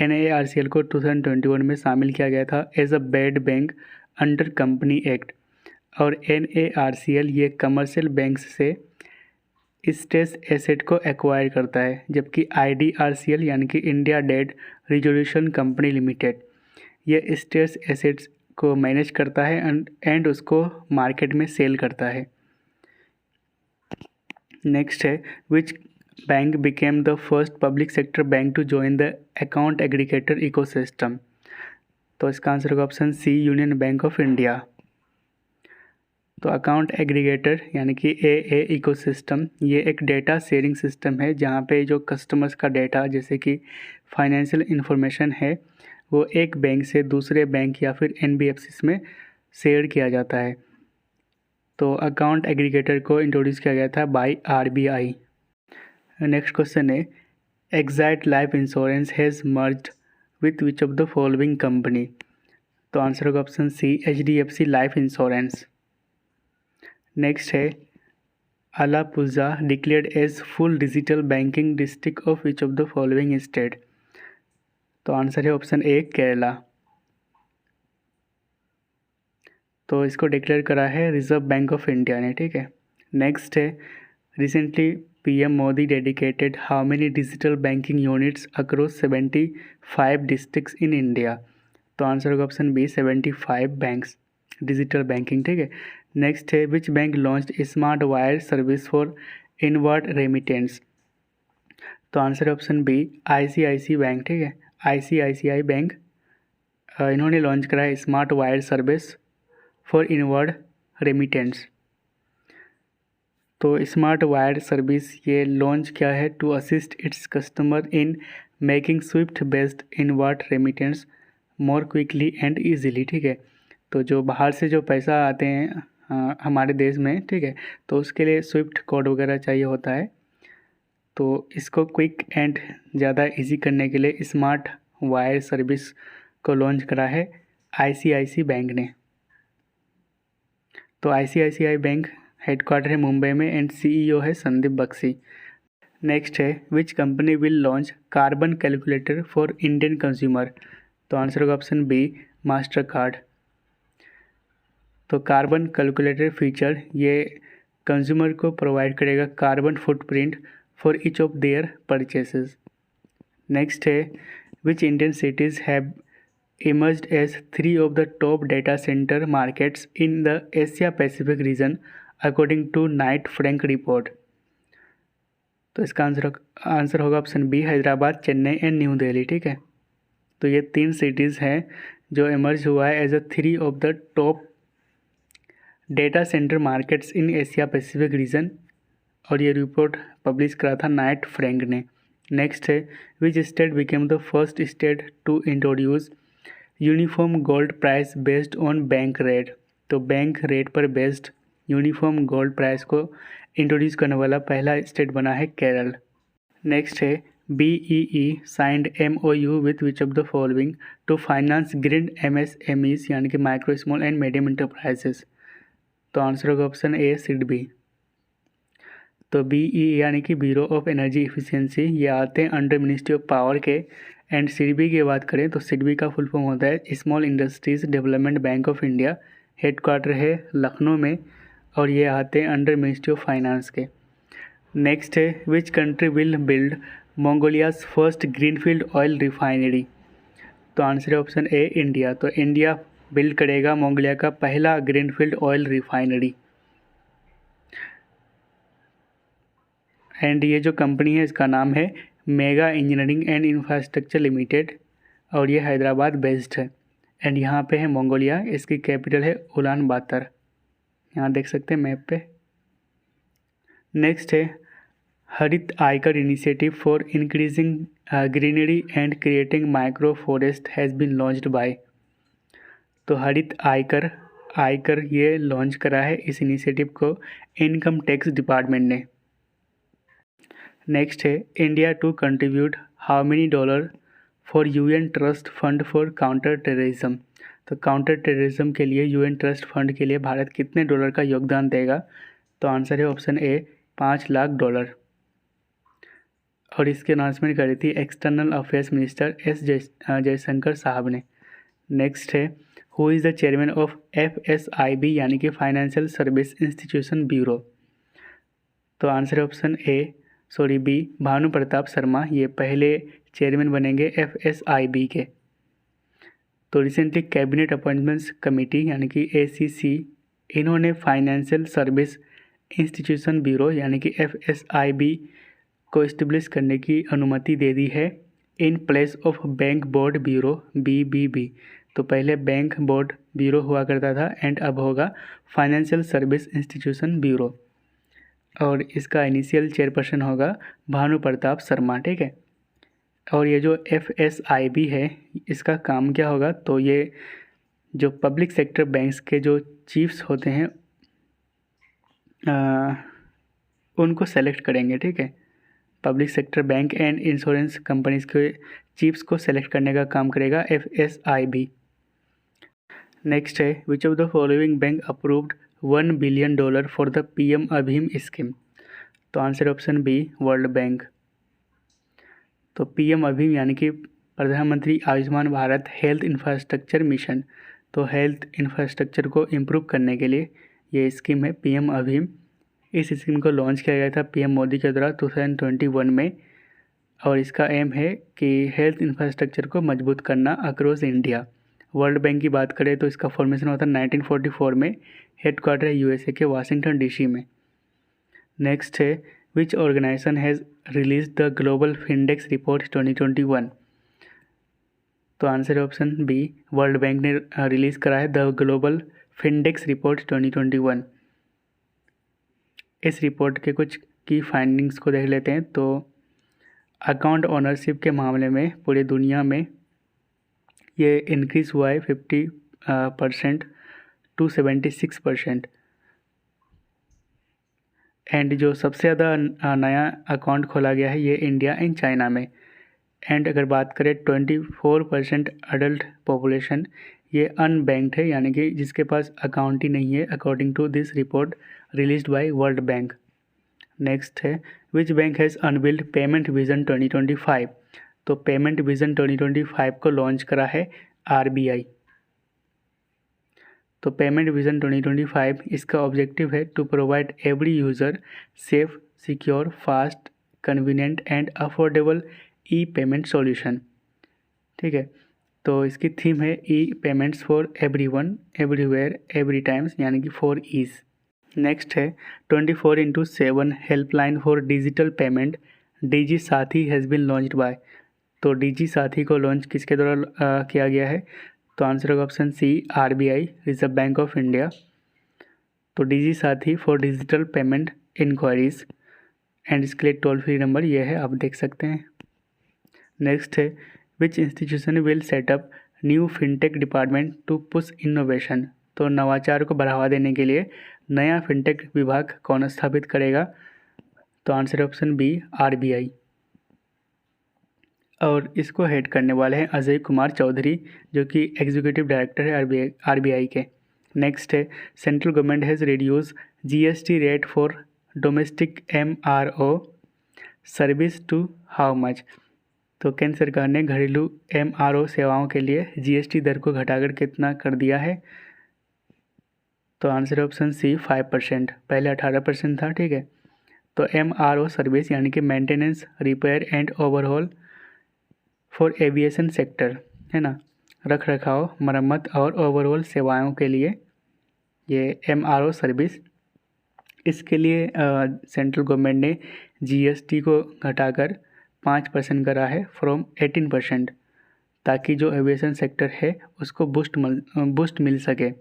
NARCL को 2021 में शामिल किया गया था as a bad bank under company act और NARCL ये कमर्शियल बैंक्स से स्ट्रेस एसेट को एक्वायर करता है, जबकि IDRCL यानी कि India debt resolution company limited ये स्ट्रेस एसेट्स को मैनेज करता है एंड उसको मार्केट में सेल करता है। नेक्स्ट है which bank became the first public sector bank to join the account aggregator ecosystem? तो इसका आंसर होगा option C union bank of India. तो अकाउंट एग्रीगेटर यानी कि AA इकोसिस्टम ये एक डेटा शेयरिंग सिस्टम है जहाँ पे जो कस्टमर्स का डेटा जैसे कि फाइनेंशियल इंफॉर्मेशन है वो एक बैंक से दूसरे बैंक या फिर NBFCs में शेयर किया जाता है। तो अकाउंट एग्रीगेटर को इंट्रोड्यूस किया गया था बाय RBI। नेक्स्ट क्वेश्चन है Exide life insurance has merged with which of the following company? तो आंसर होगा option C HDFC life insurance. Next है Alappuzha declared as full digital banking district of which of the following state? तो answer है option A Kerala. तो इसको declare करा है reserve bank of India ने, ठीक है। नेक्स्ट है recently PM Modi dedicated how many digital banking units across 75 districts in India? तो आंसर होगा option B 75 banks digital banking, ठीक है। नेक्स्ट है which bank launched smart wire service for inward remittance? तो answer option B ICICI bank, ठीक है। ICICI bank इन्होंने launch करा है smart wire service for inward remittance. तो स्मार्ट वायर सर्विस ये लॉन्च किया है to assist its customer in making Swift based inward remittance more quickly and easily. ठीक है, तो जो बाहर से जो पैसा आते हैं हमारे देश में, ठीक है, तो उसके लिए स्विफ्ट कोड वगैरह चाहिए होता है। तो इसको क्विक एंड ज़्यादा इजी करने के लिए स्मार्ट वायर सर्विस को लॉन्च करा है ICICI बैंक ने। तो ICICI बैंक हेडक्वार्टर है मुंबई में एंड CEO है संदीप बख्शी। नेक्स्ट है which company will launch carbon calculator for Indian consumer. तो आंसर होगा ऑप्शन बी मास्टर कार्ड। तो कार्बन कैलकुलेटर फीचर ये कंज्यूमर को प्रोवाइड करेगा carbon footprint for each of their purchases. Next है which Indian cities have emerged as 3 of the top data center markets in the Asia Pacific region according to Knight Frank report। तो इसका answer होगा option B Hyderabad, Chennai and new Delhi. ठीक है, तो ये 3 cities हैं जो एमर्ज हुआ है as a 3 of the top data center markets in Asia Pacific region, और ये रिपोर्ट पब्लिश करा था नाइट फ्रैंक ने। नेक्स्ट है which state became the first state to introduce uniform gold price based on bank rate. तो bank rate पर based uniform gold price को introduce करने वाला पहला स्टेट बना है केरल। नेक्स्ट है BEE signed MOU with which of the following to finance green MSMEs यानी कि micro small and medium enterprises. तो आंसर होगा ऑप्शन ए SIDBI। तो BEE यानी कि ब्यूरो ऑफ एनर्जी इफिशियंसी, ये आते हैं अंडर मिनिस्ट्री ऑफ पावर के। एंड SIDBI की बात करें तो SIDBI का फुल फॉर्म होता है small industries development bank of India. Headquarter है लखनऊ में और ये आते हैं अंडर मिनिस्ट्री ऑफ फाइनेंस के। नेक्स्ट है which country will build Mongolia's first greenfield oil refinery. तो आंसर है ऑप्शन ए इंडिया। तो इंडिया बिल्ड करेगा मंगोलिया का पहला ग्रीनफील्ड ऑयल रिफाइनरी। एंड ये जो कंपनी है इसका नाम है mega engineering and infrastructure limited और ये हैदराबाद बेस्ड है एंड यहाँ पे है मंगोलिया। इसकी कैपिटल है उलान बातर, यहाँ देख सकते हैं मैप पे। नेक्स्ट है Harit Aaykar initiative for increasing greenery and creating micro forest has been launched by. तो हरित आयकर ये लॉन्च करा है इस इनिशिएटिव को इनकम टैक्स डिपार्टमेंट ने। नेक्स्ट है India to contribute how many dollar for UN trust fund for counter terrorism. तो काउंटर टेररिज्म के लिए UN ट्रस्ट फंड के लिए भारत कितने डॉलर का योगदान देगा। तो आंसर है ऑप्शन ए 5 लाख डॉलर। और इसकी अनाउंसमेंट करी थी external affairs minister S Jaishankar साहब ने। नेक्स्ट है who is the chairman of FSIB यानी कि फाइनेंशियल सर्विस इंस्टीट्यूशन ब्यूरो। तो आंसर है ऑप्शन बी भानु प्रताप शर्मा, ये पहले चेयरमैन बनेंगे FSIB के। तो रिसेंटली कैबिनेट अपॉइंटमेंट्स कमेटी यानी कि ACC इन्होंने फाइनेंशियल सर्विस इंस्टीट्यूशन ब्यूरो यानी कि FSIB को इस्टेब्लिश करने की अनुमति दे दी है in place of bank board bureau BBB। तो पहले बैंक बोर्ड ब्यूरो हुआ करता था एंड अब होगा फाइनेंशियल सर्विस इंस्टीट्यूशन ब्यूरो और इसका इनिशियल चेयरपर्सन होगा भानु प्रताप शर्मा। ठीक है, और ये जो FSIB है इसका काम क्या होगा, तो ये जो पब्लिक सेक्टर बैंक्स के जो चीफ्स होते हैं उनको सेलेक्ट करेंगे। ठीक है, public sector bank and insurance companies के चीफ्स को सेलेक्ट करने का काम करेगा FSIB। नेक्स्ट है which of the following bank approved $1 billion for the PM अभीम स्कीम। तो answer option B world bank. तो PM अभीम यानी कि Pradhan Mantri Ayushman Bharat health infrastructure mission. तो हेल्थ इंफ्रास्ट्रक्चर को इम्प्रूव करने के लिए ये स्कीम है PM अभीम। इस स्कीम को लॉन्च किया गया था PM मोदी के द्वारा 2021 में और इसका एम है कि हेल्थ इंफ्रास्ट्रक्चर को मजबूत करना अक्रॉस इंडिया। वर्ल्ड बैंक की बात करें तो इसका फॉर्मेशन होता है 1944 में, हेडक्वार्टर है USA के वाशिंगटन DC में। नेक्स्ट है which organization has release the global findex report 2021। तो आंसर है ऑप्शन बी। वर्ल्ड बैंक ने रिलीज़ करा है द ग्लोबल फिनडेक्स रिपोर्ट 2021। इस रिपोर्ट के कुछ की फाइंडिंग्स को देख लेते हैं। तो अकाउंट ओनरशिप के मामले में पूरी दुनिया में ये इंक्रीज़ हुआ है 50% टू 76%। एंड जो सबसे ज़्यादा नया अकाउंट खोला गया है ये इंडिया एंड चाइना में। एंड अगर बात करें 24% अडल्ट पॉपुलेशन ये अनबैंक्ड है, यानी कि जिसके पास अकाउंट ही नहीं है, according to this report released by world bank. Next है which bank has unveiled payment vision 2025। तो पेमेंट विजन 2025 को लॉन्च करा है आरबीआई। तो पेमेंट विजन 2025 इसका ऑब्जेक्टिव है to provide every user safe, secure, fast, convenient and affordable e payment solution. ठीक है, तो इसकी थीम है e payments for everyone, everywhere, every times, यानी कि 4 ईज। नेक्स्ट है 24/7 helpline for digital payment Digi Saathi has been launched by. तो Digi Saathi को लॉन्च किसके द्वारा किया गया है? तो आंसर होगा option C RBI, reserve bank of India. तो Digi Saathi for digital payment inquiries, and इसके लिए टोल फ्री नंबर ये है, आप देख सकते हैं। नेक्स्ट है which institution will set up new fintech department to push innovation. तो नवाचार को बढ़ावा देने के लिए नया फिनटेक विभाग कौन स्थापित करेगा? तो आंसर ऑप्शन बी आरबीआई, और इसको हेड करने वाले हैं अजय कुमार चौधरी, जो कि एग्जीक्यूटिव डायरेक्टर है आरबीआई के। नेक्स्ट है central government has reduce GST rate for domestic MRO service to how much. तो केंद्र सरकार ने घरेलू एमआरओ सेवाओं के लिए जीएसटी दर को घटाकर कितना कर दिया है? तो आंसर ऑप्शन सी 5%, पहले 18% था। ठीक है, तो एमआरओ सर्विस यानी कि maintenance, repair and overhaul for aviation sector, है ना, रख रखाव, मरम्मत और ओवरऑल सेवाओं के लिए ये एमआरओ सर्विस, इसके लिए सेंट्रल गवर्नमेंट ने जीएसटी को घटाकर 5% करा है फ्रॉम 18%, ताकि जो एविएशन सेक्टर है उसको बूस्ट मिल सके।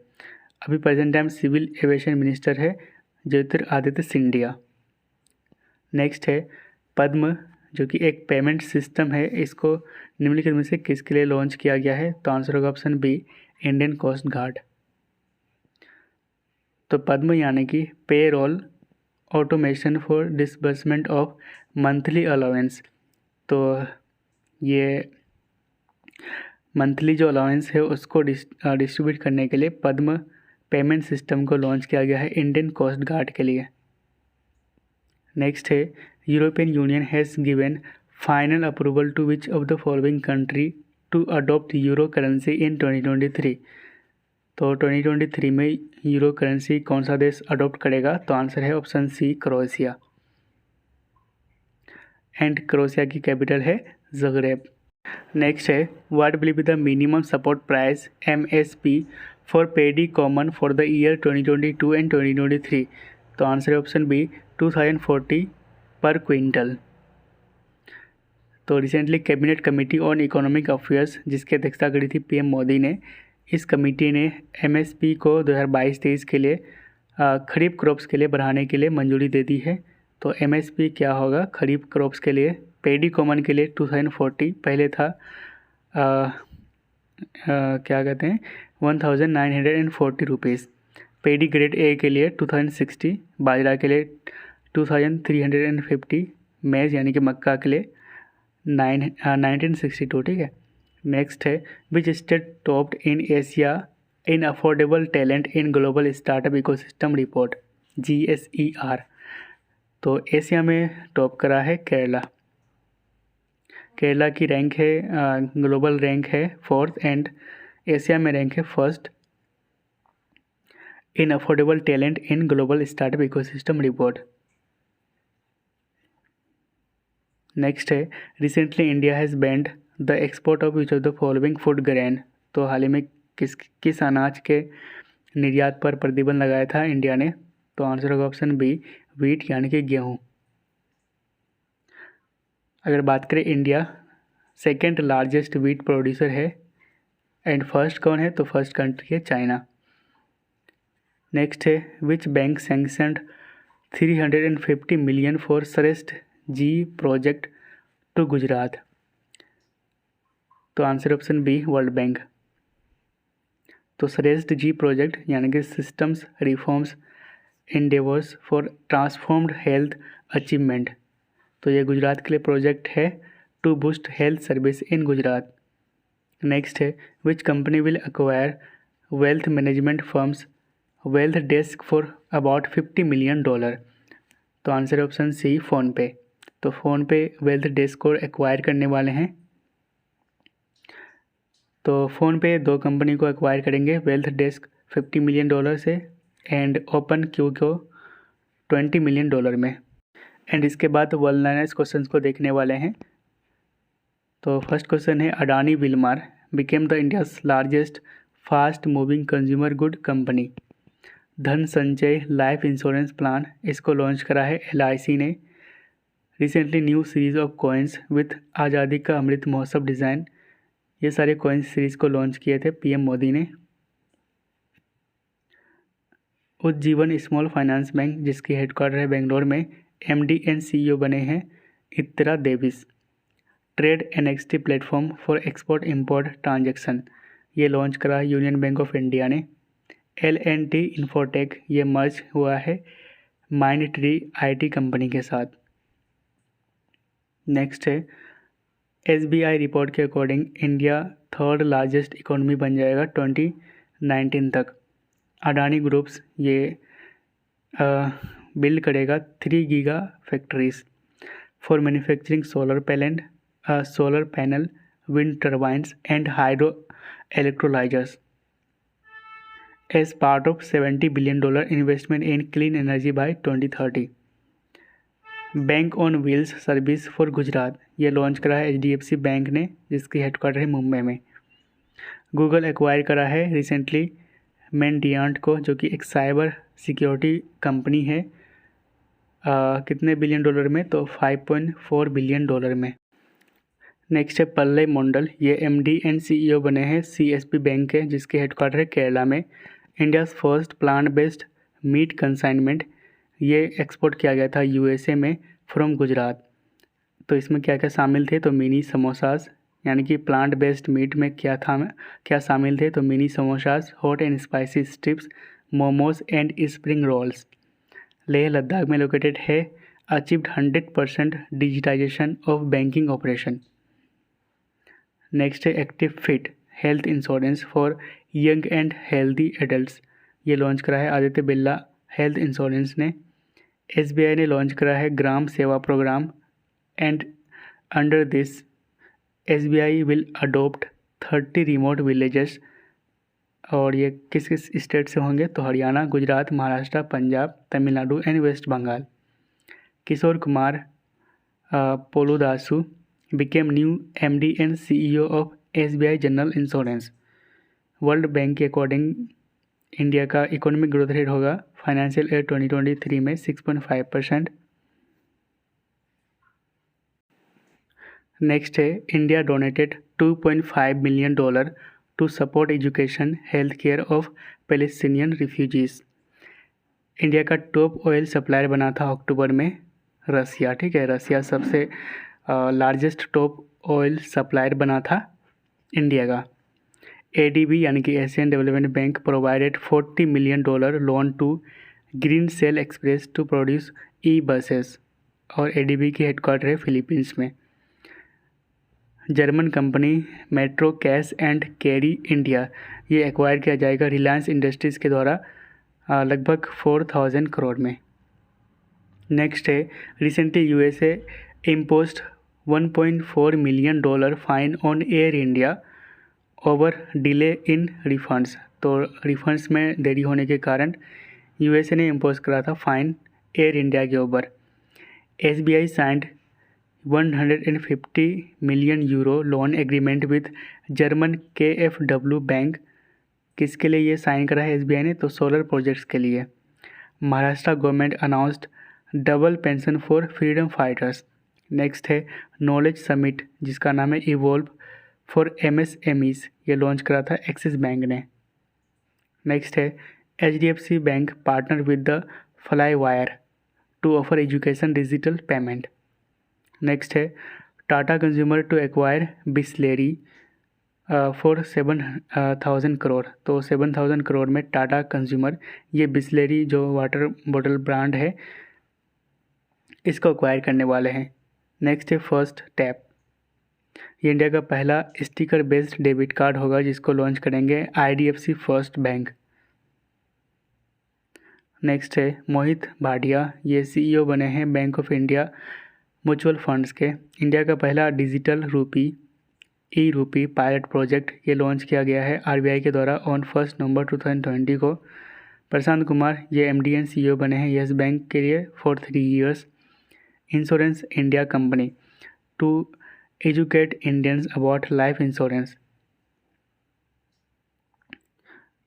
अभी present time civil aviation minister है ज्योतिरादित्य सिंधिया। नेक्स्ट है पद्म, जो कि एक पेमेंट सिस्टम है, इसको निम्नलिखित में से किसके लिए लॉन्च किया गया है? तो आंसर होगा option B Indian coast guard. तो पद्म यानी कि pay roll automation for disbursement of monthly allowance. तो ये मंथली जो अलाउंस है उसको डिस्ट्रीब्यूट करने के लिए पद्म पेमेंट सिस्टम को लॉन्च किया गया है इंडियन कोस्ट गार्ड के लिए। नेक्स्ट है European union has given final approval to which of the following country to adopt euro currency in 2023। तो 2023 में यूरो करेंसी कौन सा देश अडॉप्ट करेगा? तो आंसर है option C Croatia, and Croatia की कैपिटल है ज़ग्रेब। नेक्स्ट है what will be the minimum support price MSP for paddy common for the year 2022 and 2023। तो आंसर है ऑप्शन बी 2040 पर क्विंटल। तो recently cabinet committee on economic affairs, जिसकी अध्यक्षता करी थी पीएम मोदी ने, इस कमेटी ने MSP को 2022-23 के लिए खरीफ क्रॉप्स के लिए बढ़ाने के लिए मंजूरी दे दी है। तो MSP क्या होगा खरीफ क्रॉप्स के लिए? पेडी कॉमन के लिए 2040, पहले था क्या कहते हैं 1940 रुपीज़। पेडी ग्रेड ए के लिए 2060, बाजरा के लिए 2350, मेज़ यानी कि मक्का के लिए 1962। ठीक है, नेक्स्ट है which state topped in Asia in affordable talent in global startup ecosystem report GSER। तो एशिया में टॉप करा है केरला। केरला की रैंक है ग्लोबल रैंक है 4th एंड एशिया में रैंक है 1st in affordable talent in global startup ecosystem report. Next है recently India has banned the export of which of the following food grain. तो हाल ही में किस अनाज के निर्यात पर प्रतिबंध लगाया था इंडिया ने? तो आंसर होगा ऑप्शन बी वीट यानी कि गेहूँ। अगर बात करें India second largest wheat producer है एंड फर्स्ट कौन है, तो फर्स्ट कंट्री है चाइना। नेक्स्ट है which bank sanctioned 350 million for Shreshtha G project to Gujarat, तो answer option B world bank. तो श्रेष्ठ जी प्रोजेक्ट यानी कि systems reforms endeavours for transformed health achievement, तो ये गुजरात के लिए प्रोजेक्ट है to boost health service in Gujarat. Next है which company will acquire wealth management firms wealth desk for about $50 million, तो आंसर ऑप्शन सी फ़ोनपे। तो फ़ोनपे वेल्थ डेस्क को acquire करने वाले हैं। तो फ़ोनपे दो कंपनी को एक्वायर करेंगे, वेल्थ डेस्क $50 मिलियन से एंड ओपन क्यू को $20 मिलियन में। एंड इसके बाद वर्ल्ड लाइनर्स क्वेश्चन को देखने वाले हैं। तो फर्स्ट क्वेश्चन है Adani Wilmar became the India's largest fast moving consumer good company. धन संचय लाइफ इंश्योरेंस प्लान इसको लॉन्च करा है LIC ने। Recently new series of coins with आज़ादी का अमृत महोत्सव डिज़ाइन, ये सारे कॉइन्स सीरीज़ को लॉन्च किए थे PM मोदी ने। उज्जीवन स्मॉल फाइनेंस बैंक जिसकी हेडक्वार्टर है बेंगलोर में, MD एंड CEO बने हैं Ittira Davis. Trade NXT platform for export import transaction, ये लॉन्च करा यूनियन बैंक ऑफ इंडिया ने। L&T इन्फोटेक ये मर्ज हुआ है माइंडट्री IT कंपनी के साथ। नेक्स्ट है SBI रिपोर्ट के according India third largest economy बन जाएगा 2019 तक। अडानी ग्रुप्स ये बिल्ड करेगा 3 giga factories for manufacturing solar panel wind turbines and hydro electrolysers as part of $70 billion investment in clean energy by 2030। Bank on wheels service for Gujarat ये launch करा है HDFC bank ने जिसकी हेडक्वार्टर है मुंबई में। Google acquire करा है recently मेंडियांट को जो कि एक साइबर सिक्योरिटी कंपनी है। कितने $1 बिलियन में, तो $5.4 बिलियन में। नेक्स्ट है पल्लई मंडल ये MD एंड CEO बने हैं CSB बैंक के जिसके हेडक्वार्टर है केरला में। India's first plant based meat consignment ये एक्सपोर्ट किया गया था USA में फ्रॉम गुजरात। तो इसमें क्या क्या शामिल थे, तो मिनी समोसास यानी कि प्लांट बेस्ड मीट में क्या शामिल थे, तो mini samosas, hot and spicy strips, momos and spring rolls. Leh Ladakh में लोकेटेड है, achieved 100% digitization of banking operation. Next है active fit health insurance for young and healthy adults, ये लॉन्च करा है आदित्य बिरला हेल्थ इंश्योरेंस ने। SBI ने लॉन्च करा है Gram Seva program and under this SBI will adopt 30 remote villages, और ये किस किस स्टेट से होंगे, तो Haryana, Gujarat, Maharashtra, Punjab, Tamil Nadu and West Bengal. Kishore Kumar Poludasu became new MD and CEO of SBI general insurance. World bank के अकॉर्डिंग इंडिया का इकोनॉमिक ग्रोथ रेट होगा फाइनेंशियल ईयर 2023 में 6.5%। नेक्स्ट है India donated $2.5 million to support education health care of Palestinian refugees. India का top oil supplier बना था अक्टूबर में रसिया, ठीक है, रसिया सबसे लार्जेस्ट टॉप ऑयल सप्लायर बना था इंडिया का। ADB यानी कि Asian development bank provided $40 million loan to green cell express to produce buses, और ADB की हेडक्वार्टर है फिलीपींस में। German company metro cash and carry India ये एक्वायर किया जाएगा रिलायंस इंडस्ट्रीज़ के द्वारा लगभग 4,000 करोड़ में। नेक्स्ट है recently USA imposed $1.4 million fine on air India over delay in refunds, तो रिफंड्स में देरी होने के कारण USA ने इम्पोज करा था फाइन एयर इंडिया के ऊपर। SBI signed 150 million euro loan agreement with German KfW bank, किसके लिए ये साइन करा है SBI ने, तो सोलर प्रोजेक्ट्स के लिए। Maharashtra government announced double pension for freedom fighters. Next है नॉलेज समिट जिसका नाम है इवॉल्व फॉर MSMEs, ये लॉन्च करा था एक्सिस बैंक ने। नेक्स्ट है HDFC bank partner with the Flywire to offer education digital payment. Next है Tata consumer to acquire Bisleri for 7,000 crore. तो 7,000 करोड़ में टाटा कंज्यूमर ये बिस्लेरी जो वाटर बॉटल ब्रांड है इसको एक्वायर करने वाले हैं। नेक्स्ट है फर्स्ट टैप, ये इंडिया का पहला स्टिकर बेस्ड डेबिट कार्ड होगा जिसको लॉन्च करेंगे IDFC फर्स्ट बैंक। नेक्स्ट है मोहित भाटिया, ये CEO बने हैं bank of India mutual funds के। इंडिया का पहला डिजिटल रूपी पायलट प्रोजेक्ट ये लॉन्च किया गया है RBI के द्वारा ऑन 1 नवंबर 2020 को। प्रशांत कुमार ये MD एंड CEO बने हैं येस बैंक के लिए for 3 years। Insurance India company to educate Indians about life insurance,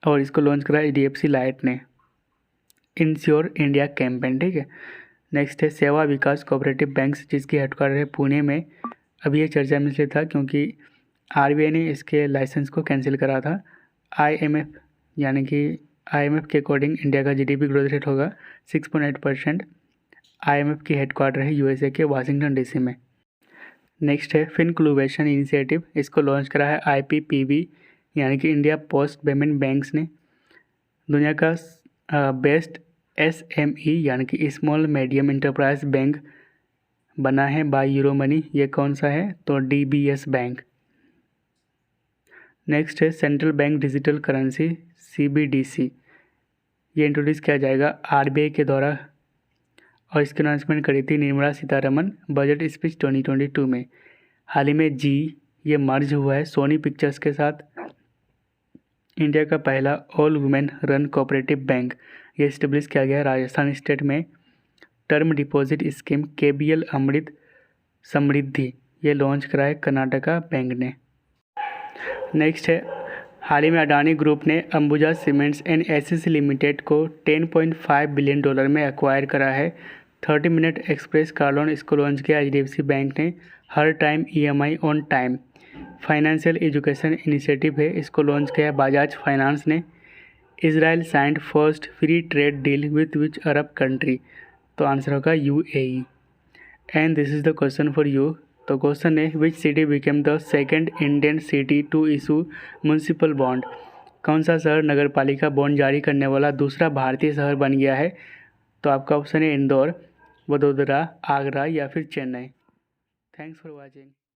और इसको लॉन्च करा HDFC लाइट ने। इंश्योर इंडिया कैंपेन, ठीक है। नेक्स्ट है सेवा विकास कोऑपरेटिव बैंक्स जिसकी हेडक्वार्टर है पुणे में। अभी ये चर्चा में से था क्योंकि RBI ने इसके लाइसेंस को कैंसिल करा था। IMF यानी कि IMF के अकॉर्डिंग इंडिया का GDP ग्रोथ रेट होगा 6.8%। IMF की हेडक्वार्टर है USA के वाशिंगटन DC में। नेक्स्ट है फिनक्लूवेशन इनिशिएटिव, इसको लॉन्च करा है IPPB यानी कि इंडिया पोस्ट पेमेंट बैंक्स ने। दुनिया का बेस्ट SME यानी कि स्मॉल मीडियम इंटरप्राइज बैंक बना है बाय यूरोमनी, ये कौन सा है तो DBS बैंक। नेक्स्ट है central bank digital currency CBDC, ये इंट्रोड्यूस किया जाएगा RBI के द्वारा और इसकी अनाउंसमेंट करी थी निर्मला सीतारमन बजट स्पीच 2022 में। हाल ही में ये मर्ज हुआ है सोनी पिक्चर्स के साथ। इंडिया का पहला all women run cooperative bank ये इस्टेब्लिश किया गया है राजस्थान स्टेट में। टर्म डिपॉजिट स्कीम KBL अमृत समृद्धि ये लॉन्च करा है कर्नाटका बैंक ने। नेक्स्ट है हाल ही में अडानी ग्रुप ने Ambuja cements and SEZ limited को $10.5 बिलियन में एक्वायर करा है। 30 मिनट एक्सप्रेस कार लोन इसको लॉन्च किया HDFC बैंक ने। हर time EMI on time financial education initiative है, इसको लॉन्च किया बजाज फाइनेंस ने। Israel signed first free trade deal with which Arab country, तो आंसर होगा UAE। And this is the question for you. तो क्वेश्चन है which city became the second Indian city to issue municipal bond, कौन सा शहर नगर पालिका bond जारी करने वाला दूसरा भारतीय शहर बन गया है। तो आपका ऑप्शन है इंदौर, वडोदरा, आगरा या फिर चेन्नई। Thanks for watching.